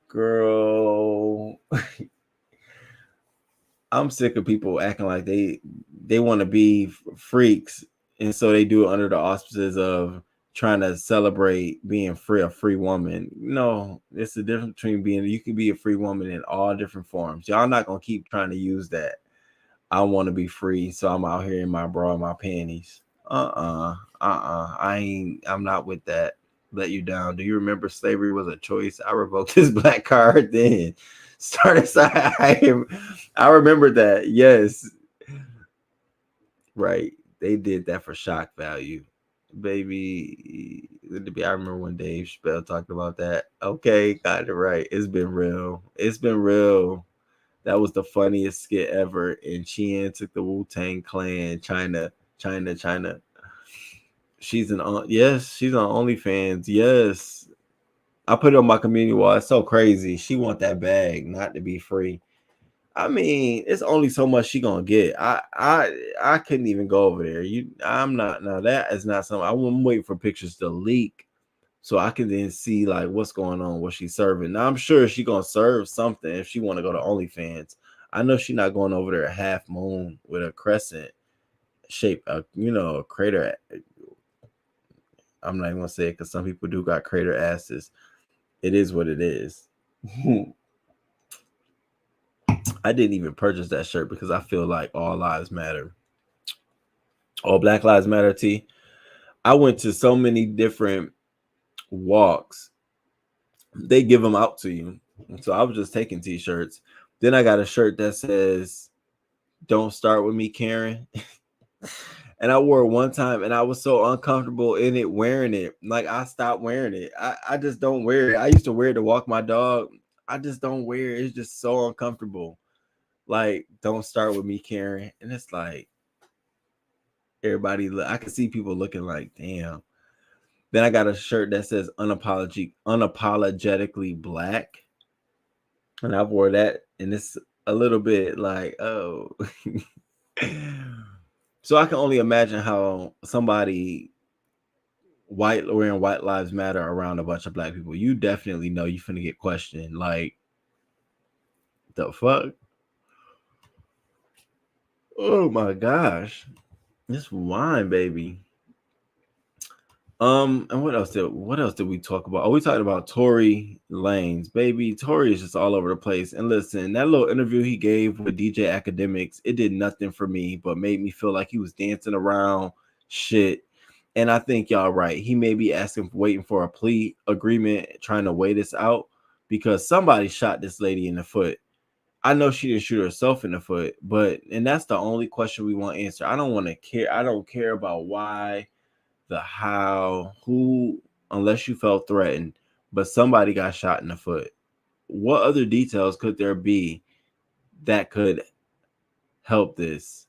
Girl, I'm sick of people acting like they want to be freaks, and so they do it under the auspices of trying to celebrate being free, a free woman. No, it's the difference between you can be a free woman in all different forms. Y'all not gonna keep trying to use that. I want to be free, so I'm out here in my bra and my panties. I'm not with that. Let you down. Do you remember slavery was a choice? I revoked his black card then. Started side. I remember that. Yes. Right. They did that for shock value. Baby. I remember when Dave Chappelle talked about that. Okay, got it right. It's been real. It's been real. That was the funniest skit ever. And Chien took the Wu-Tang Clan, China. She's she's on OnlyFans. Yes. I put it on my community wall. It's so crazy. She want that bag, not to be free. I mean, it's only so much she gonna get. I couldn't even go over there. I'm not. Now that is not something. I'm waiting for pictures to leak so I can then see like what's going on, what she's serving. Now I'm sure she gonna serve something if she want to go to OnlyFans. I know she's not going over there a half moon with a crescent shape, a crater. I'm not even gonna say it because some people do got crater asses. It is what it is. I didn't even purchase that shirt because I feel like all lives matter. All Black Lives Matter tee. I went to so many different walks. They give them out to you. So I was just taking t-shirts. Then I got a shirt that says, "Don't start with me, Karen." And I wore it one time and I was so uncomfortable in it wearing it. Like I stopped wearing it. I just don't wear it. I used to wear it to walk my dog. I just don't wear it. It's just so uncomfortable. Like, don't start with me, Karen. And it's like everybody I can see people looking like, damn. Then I got a shirt that says unapologetically Black. And I wore that and it's a little bit like, oh. So I can only imagine how somebody white wearing White Lives Matter around a bunch of Black people. You definitely know you finna get questioned. Like, the fuck? Oh my gosh. This wine, baby. And what else did we talk about? Oh, we talked about Tory Lanez, baby. Tory is just all over the place. And listen, that little interview he gave with DJ Academics, it did nothing for me, but made me feel like he was dancing around shit. And I think y'all right. He may be waiting for a plea agreement, trying to wait this out because somebody shot this lady in the foot. I know she didn't shoot herself in the foot, but and that's the only question we want answered. I don't want to care. I don't care about why, the how, who, unless you felt threatened, but somebody got shot in the foot. What other details could there be that could help this?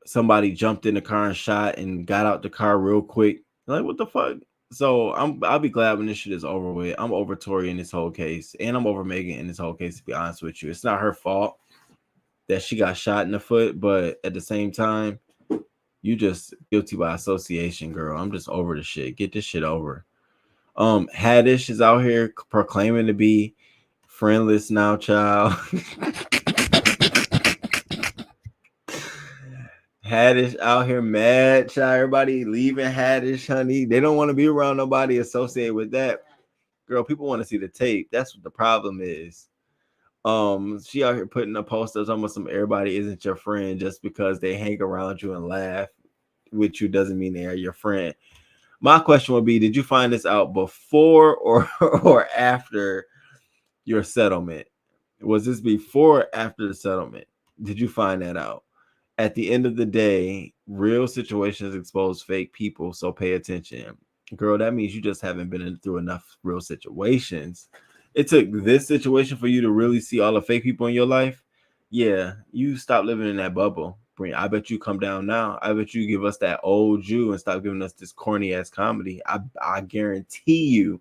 Somebody jumped in the car and shot and got out the car real quick. Like, what the fuck? So I'll be glad when this shit is over with. I'm over Tori in this whole case, and I'm over Megan in this whole case. To be honest with you, it's not her fault that she got shot in the foot, but at the same time, you just guilty by association, girl. I'm just over the shit. Get this shit over. Haddish is out here proclaiming to be friendless now, child. Haddish out here mad, child. Everybody leaving Haddish, honey. They don't want to be around nobody associated with that. Girl, people want to see the tape. That's what the problem is. She out here putting up posters almost some everybody isn't your friend just because they hang around you and laugh with you doesn't mean they are your friend. My question would be, did you find this out before or after your settlement? Was this before or after the settlement? Did you find that out? At the end of the day, real situations expose fake people, so pay attention. Girl, that means you just haven't been through enough real situations. It took this situation for you to really see all the fake people in your life. Yeah, you stop living in that bubble. I bet you come down now. I bet you give us that old Jew and stop giving us this corny ass comedy. I guarantee you,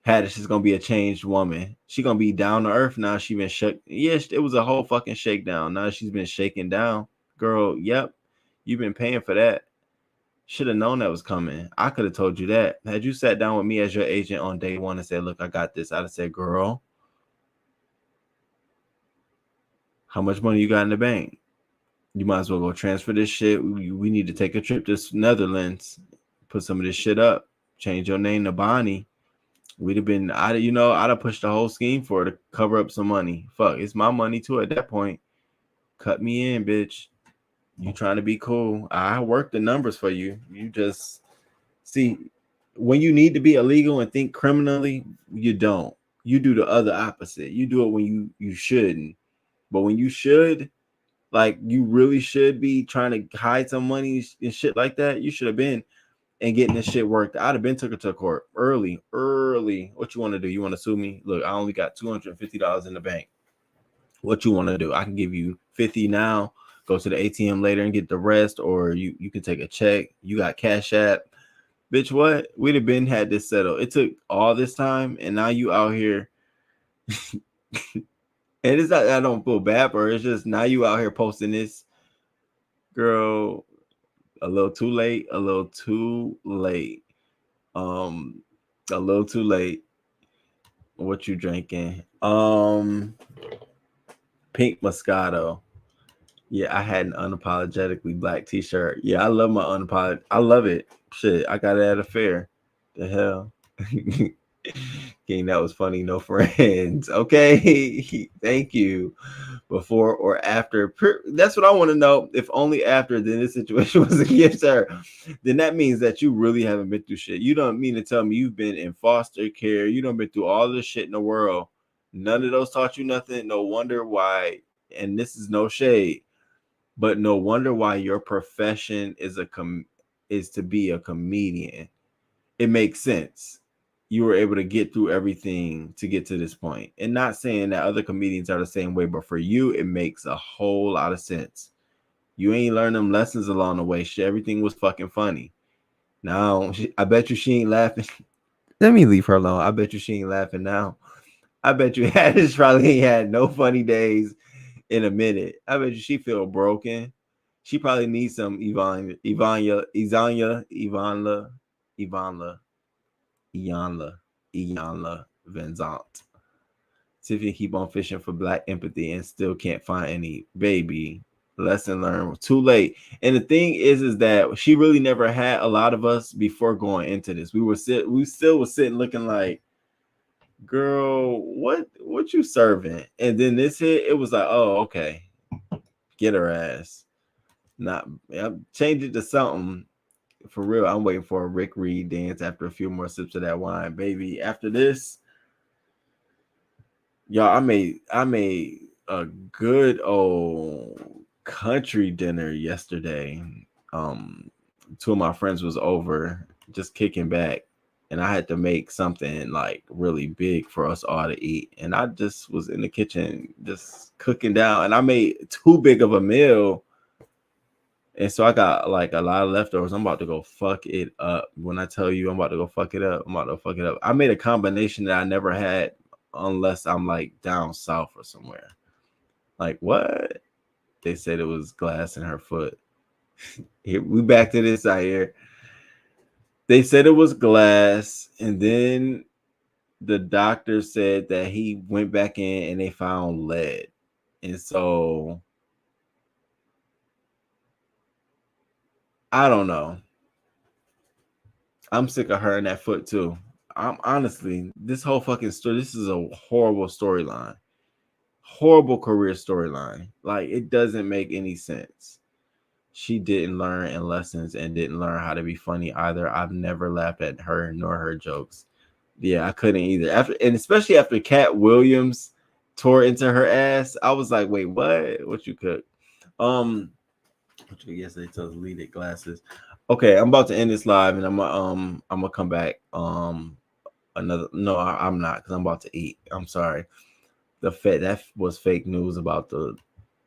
Haddish is gonna be a changed woman. She gonna be down to earth now. She been shook. Yes, it was a whole fucking shakedown. Now she's been shaken down. Girl, yep, you've been paying for that. Should have known that was coming. I could have told you that. Had you sat down with me as your agent on day one and said, "Look, I got this," I'd have said, "Girl, how much money you got in the bank? You might as well go transfer this shit. We need to take a trip to Netherlands, put some of this shit up, change your name to Bonnie." We'd have been, I'd have pushed the whole scheme for her to cover up some money. Fuck, it's my money too at that point. Cut me in, bitch. You trying to be cool. I work the numbers for you. You just see when you need to be illegal and think criminally, you don't. You do the other opposite. You do it when you shouldn't. But when you should, like you really should be trying to hide some money and shit like that, you should have been and getting this shit worked. I'd have been took her to court early. What you want to do? You want to sue me? Look, I only got $250 in the bank. What you want to do? I can give you 50 now. Go to the ATM later and get the rest, or you can take a check. You got Cash App, bitch. What? We'd have been had this settled. It took all this time, and now you out here. And it's not I don't feel bad for her. It's just now you out here posting this, girl. A little too late. A little too late. A little too late. What you drinking? Pink Moscato. Yeah, I had an unapologetically black t-shirt. Yeah, I love my unapologetic. I love it. Shit, I got it at a fair. The hell. King, that was funny. No friends. Okay. Thank you. Before or after. That's what I want to know. If only after, then this situation was against her. Then that means that you really haven't been through shit. You don't mean to tell me you've been in foster care. You don't been through all this shit in the world. None of those taught you nothing. No wonder why. And this is no shade, but no wonder why your profession is is to be a comedian. It makes sense. You were able to get through everything to get to this point. And not saying that other comedians are the same way, but for you, it makes a whole lot of sense. You ain't learned them lessons along the way. Shit, everything was fucking funny. Now, I bet you she ain't laughing. Let me leave her alone. I bet you she ain't laughing now. I bet you Haddish probably ain't had no funny days in a minute. I bet you she feel broken. She probably needs some Ivanla, Vincent. See if you keep on fishing for black empathy and still can't find any, baby. Lesson learned. Too late. And the thing is that she really never had a lot of us before going into this. We still was sitting looking like, girl, what you serving? And then this hit, it was like, oh, okay, get her ass. Not change it to something for real. I'm waiting for a Rick Reed dance after a few more sips of that wine, baby. After this, y'all, I made a good old country dinner yesterday. Two of my friends was over just kicking back, and I had to make something like really big for us all to eat. And I just was in the kitchen just cooking down, and I made too big of a meal. And so I got like a lot of leftovers. I'm about to go fuck it up. When I tell you I'm about to go fuck it up, I'm about to fuck it up. I made a combination that I never had unless I'm like down south or somewhere. Like what? They said it was glass in her foot. Here, we back to this out here. They said it was glass, and then the doctor said that he went back in and they found lead. And so I don't know. I'm sick of her and that foot too. I'm honestly, this whole fucking story, this is a horrible storyline. Horrible career storyline. Like it doesn't make any sense. She didn't learn in lessons and didn't learn how to be funny either. I've never laughed at her nor her jokes. Yeah, I couldn't either. And especially after Cat Williams tore into her ass, I was like, wait, what you cook? What you yesterday tells deleted glasses. Okay, I'm about to end this live and I'm gonna come back. I'm not because I'm about to eat. I'm sorry. That was fake news about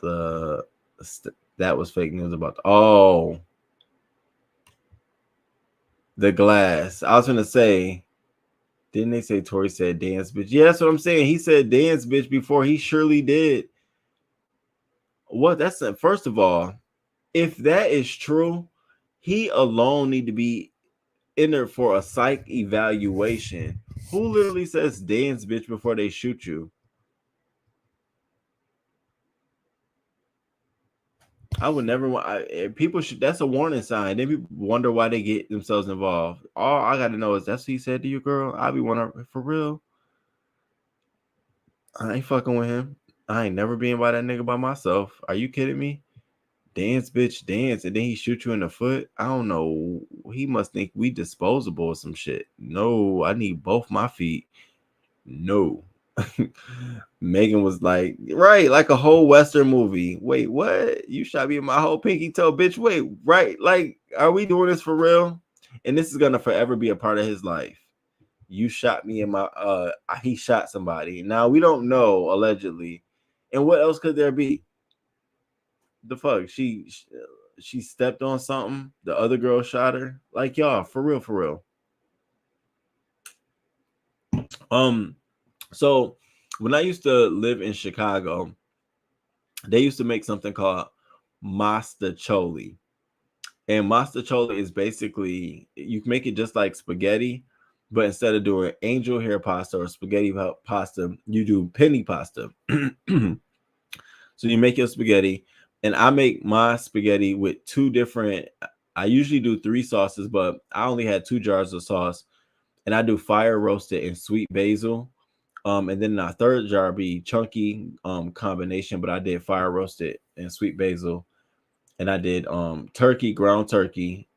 that was fake news about the glass. I was gonna say, didn't they say Tori said dance bitch? Yeah, that's what I'm saying. He said dance bitch before he surely did. What? That's first of all, if that is true, he alone need to be in there for a psych evaluation. Who literally says dance bitch before they shoot you? I would never want. People should. That's a warning sign. Then people wonder why they get themselves involved. All I got to know is that's what he said to you, girl. I be wondering for real. I ain't fucking with him. I ain't never being by that nigga by myself. Are you kidding me? Dance, bitch, dance, and then he shoot you in the foot. I don't know. He must think we disposable or some shit. No, I need both my feet. No. Megan was like, right, like a whole Western movie. Wait, what? You shot me in my whole pinky toe, bitch. Wait, right? Like, are we doing this for real? And this is gonna forever be a part of his life. You shot me in my he shot somebody. Now we don't know, allegedly. And what else could there be? The fuck? She stepped on something. The other girl shot her. Like, y'all, for real, for real. So when I used to live in Chicago, they used to make something called mastacholi. And mastacholi is basically, you can make it just like spaghetti, but instead of doing angel hair pasta or spaghetti pasta, you do penny pasta. So you make your spaghetti, and I make my spaghetti with two different, I usually do 3 sauces, but I only had 2 jars of sauce, and I do fire roasted and sweet basil. And then a third jar be chunky combination, but I did fire roasted and sweet basil, and I did turkey, ground turkey,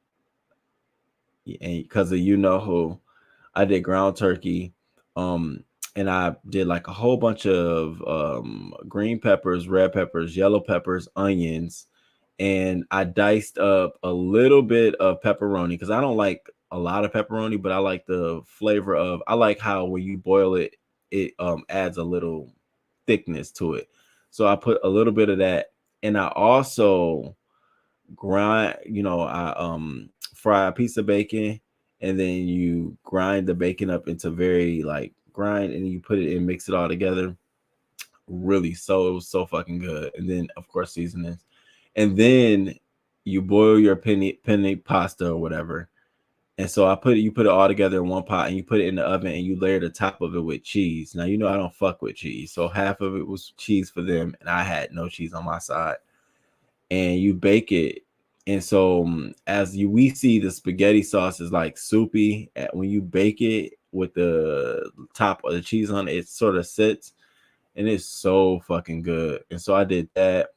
and because of you know who, I did ground turkey, and I did like a whole bunch of green peppers, red peppers, yellow peppers, onions, and I diced up a little bit of pepperoni because I don't like a lot of pepperoni, but I like the flavor of. I like how when you boil it, it adds a little thickness to it. So I put a little bit of that, and I also grind. I fry a piece of bacon, and then you grind the bacon up into very like grind, and you put it in, mix it all together. Really, so it was so fucking good. And then of course seasonings, and then you boil your penny pasta or whatever. And so you put it all together in one pot, and you put it in the oven, and you layer the top of it with cheese. Now, I don't fuck with cheese. So half of it was cheese for them, and I had no cheese on my side. and you bake it. And so we see the spaghetti sauce is like soupy. When you bake it with the top of the cheese on it, it sort of sits, and it's so fucking good. And so I did that,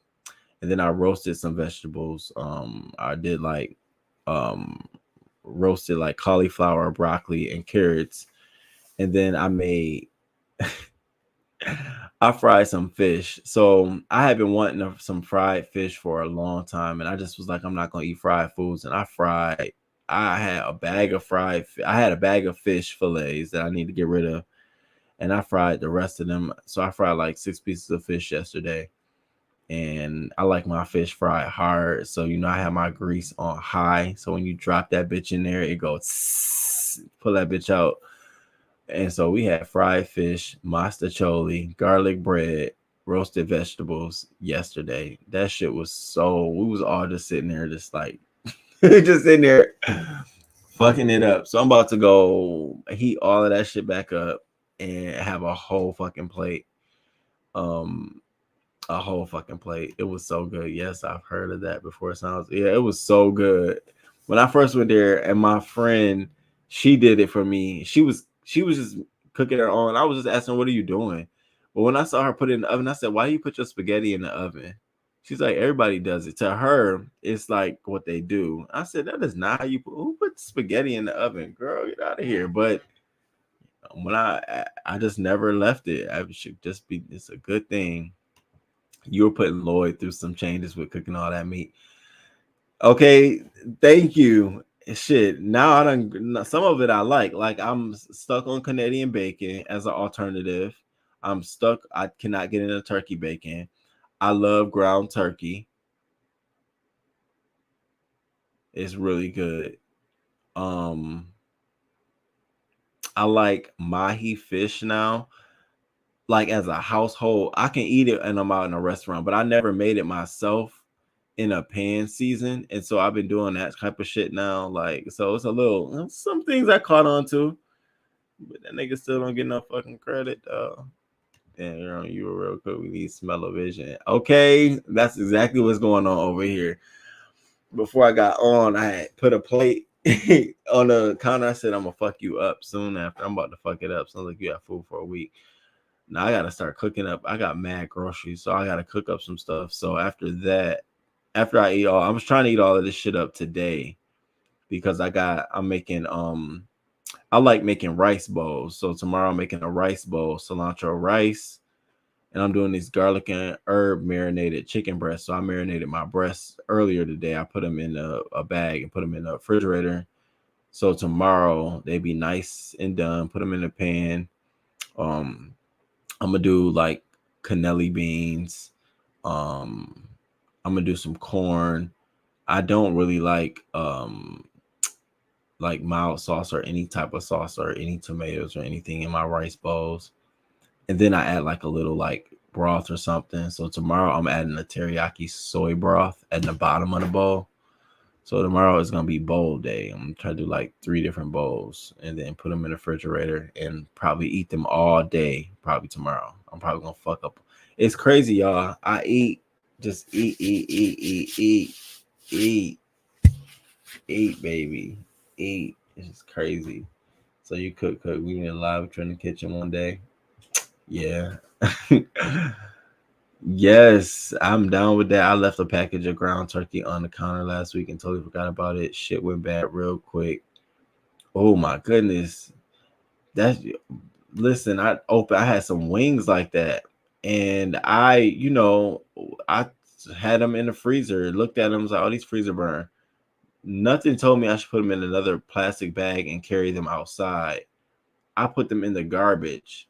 and then I roasted some vegetables. I did like roasted like cauliflower, broccoli, and carrots, and then I made I fried some fish. So I have been wanting some fried fish for a long time, and I just was like, I'm not gonna eat fried foods. And I had a bag of I had a bag of fish fillets that I need to get rid of, and I fried the rest of them. So I fried like 6 pieces of fish yesterday, and I like my fish fried hard. So I have my grease on high. So when you drop that bitch in there, it goes pull that bitch out. And so we had fried fish, mastacholi, garlic bread, roasted vegetables yesterday. That shit was we was all just sitting there, just like, just sitting there fucking it up. So I'm about to go heat all of that shit back up and have a whole fucking plate. A whole fucking plate. It was so good. Yes, I've heard of that before. It was so good. When I first went there, and my friend, she did it for me. She was just cooking her own. I was just asking, "What are you doing?" But when I saw her put it in the oven, I said, "Why do you put your spaghetti in the oven?" She's like, "Everybody does it." To her, it's like what they do. I said, "That is not how you put. Who put spaghetti in the oven, girl? Get out of here!" But when I just never left it. I should just be. It's a good thing. You were putting Lloyd through some changes with cooking all that meat. Okay, thank you. Shit, now I don't. Some of it I like. Like I'm stuck on Canadian bacon as an alternative. I'm stuck. I cannot get into turkey bacon. I love ground turkey. It's really good. Um, I like mahi fish now. Like as a household, I can eat it and I'm out in a restaurant, but I never made it myself in a pan season. And so I've been doing that type of shit now. Like, so it's a little some things I caught on to, but that nigga still don't get no fucking credit. Damn, you were real quick. We need smell-o-vision. Okay, that's exactly what's going on over here. Before I got on, I had put a plate on the counter. I said, I'm gonna fuck you up soon after. I'm about to fuck it up. Sounds like you got food for a week. Now I gotta start cooking up. I got mad groceries, so I gotta cook up some stuff. So after that, after I eat I was trying to eat all of this shit up today because I'm making I like making rice bowls. So tomorrow I'm making a rice bowl, cilantro rice, and I'm doing these garlic and herb marinated chicken breasts. So I marinated my breasts earlier today. I put them in a bag and put them in the refrigerator. So tomorrow they be nice and done. Put them in a pan. I'm gonna do like cannelli beans. I'm gonna do some corn. I don't really like mild sauce or any type of sauce or any tomatoes or anything in my rice bowls. And then I add like a little like broth or something. So tomorrow I'm adding a teriyaki soy broth at the bottom of the bowl. So tomorrow is gonna be bowl day. I'm gonna try to do like 3 different bowls and then put them in the refrigerator and probably eat them all day. Probably tomorrow. I'm probably gonna fuck up. It's crazy, y'all. I eat, just eat, baby, eat. It's just crazy. So you cook. We went live in the kitchen one day. Yeah. Yes, I'm down with that. I left a package of ground turkey on the counter last week and totally forgot about it. Shit went bad real quick. Oh my goodness. That's listen, I had some wings like that. And I had them in the freezer, looked at them, was like, oh, these freezer burn. Nothing told me I should put them in another plastic bag and carry them outside. I put them in the garbage.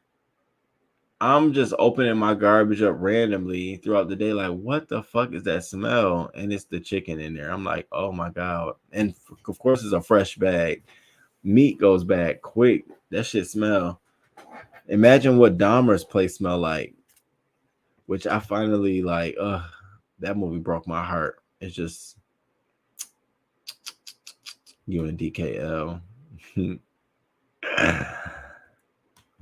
I'm just opening my garbage up randomly throughout the day, like, what the fuck is that smell? And it's the chicken in there. I'm like, oh my God. And of course, it's a fresh bag. Meat goes bad quick. That shit smell. Imagine what Dahmer's place smell like, which I finally like. That movie broke my heart. It's just you and DKL.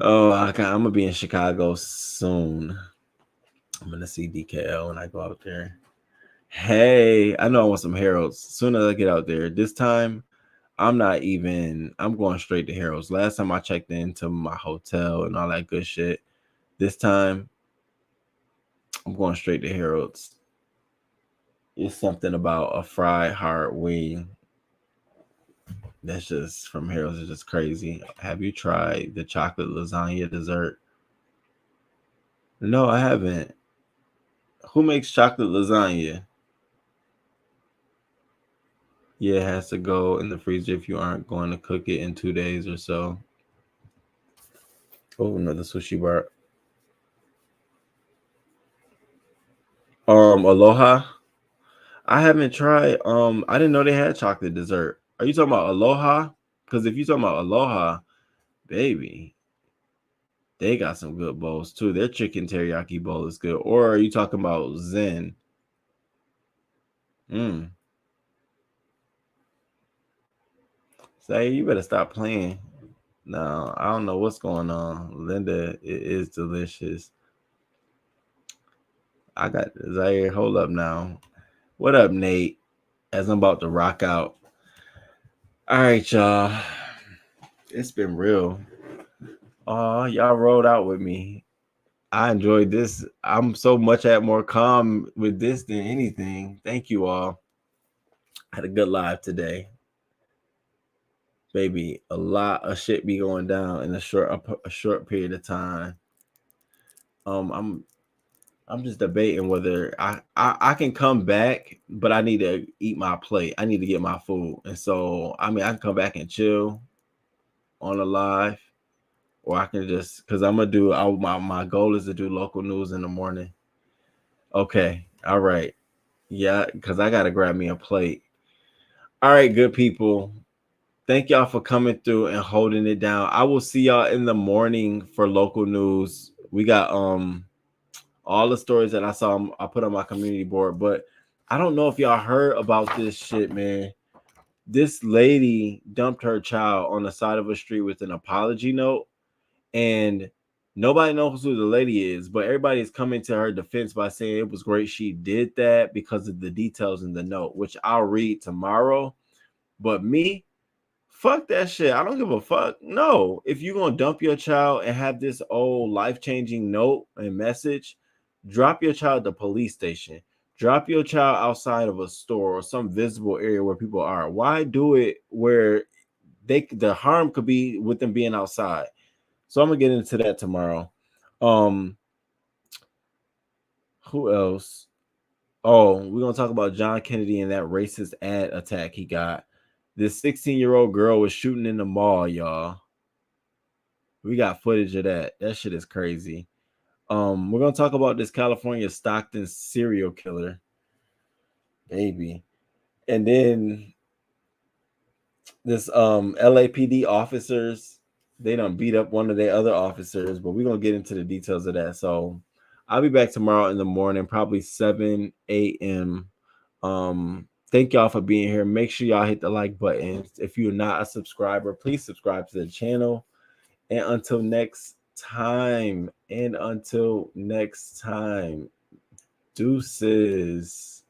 Oh, I'm gonna be in Chicago soon. I'm gonna see DKL when I go out there. Hey, I know I want some Harold's. As soon as I get out there, this time I'm going straight to Harold's. Last time I checked into my hotel and all that good shit. This time I'm going straight to Harold's. It's something about a fried hard wing that's just from Harold's is just crazy. Have you tried the chocolate lasagna dessert? No, I haven't. Who makes chocolate lasagna? Yeah, it has to go in the freezer if you aren't going to cook it in 2 days or so. Oh, another sushi bar. Aloha. I haven't tried. I didn't know they had chocolate dessert. Are you talking about Aloha? Because if you talking about Aloha, baby, they got some good bowls too. Their chicken teriyaki bowl is good. Or are you talking about Zen? Mm. Say, you better stop playing. No, I don't know what's going on. Linda, it is delicious. I got Zaire. Hold up now. What up, Nate? As I'm about to rock out. All right, y'all. It's been real. Y'all rolled out with me. I enjoyed this. I'm so much at more calm with this than anything. Thank you all. I had a good live today. Baby, a lot of shit be going down in a short period of time. I'm just debating whether I can come back, but I need to eat my plate. I need to get my food. And so I mean I can come back and chill on a live, or I can just because I'm gonna do my goal is to do local news in the morning. Okay. All right. Yeah, because I gotta grab me a plate. All right, good people. Thank y'all for coming through and holding it down. I will see y'all in the morning for local news. We got all the stories that I saw I put on my community board, but I don't know if y'all heard about this shit, man. This lady dumped her child on the side of a street with an apology note, and nobody knows who the lady is, but everybody is coming to her defense by saying it was great she did that because of the details in the note, which I'll read tomorrow. But me, fuck that shit. I don't give a fuck. No, if you're gonna dump your child and have this old life-changing note and message, drop your child at the police station. Drop your child outside of a store or some visible area where people are. Why do it where the harm could be with them being outside? So I'm gonna get into that tomorrow. Um, who else? Oh, we're gonna talk about John Kennedy and that racist ad attack he got. This 16-year-old girl was shooting in the mall, y'all. We got footage of that. That shit is crazy. We're gonna talk about this California Stockton serial killer, baby, and then this LAPD officers. They done beat up one of their other officers, but we're gonna get into the details of that. So I'll be back tomorrow in the morning, probably 7 a.m. Thank y'all for being here. Make sure y'all hit the like button. If you're not a subscriber, please subscribe to the channel. And until next time, deuces.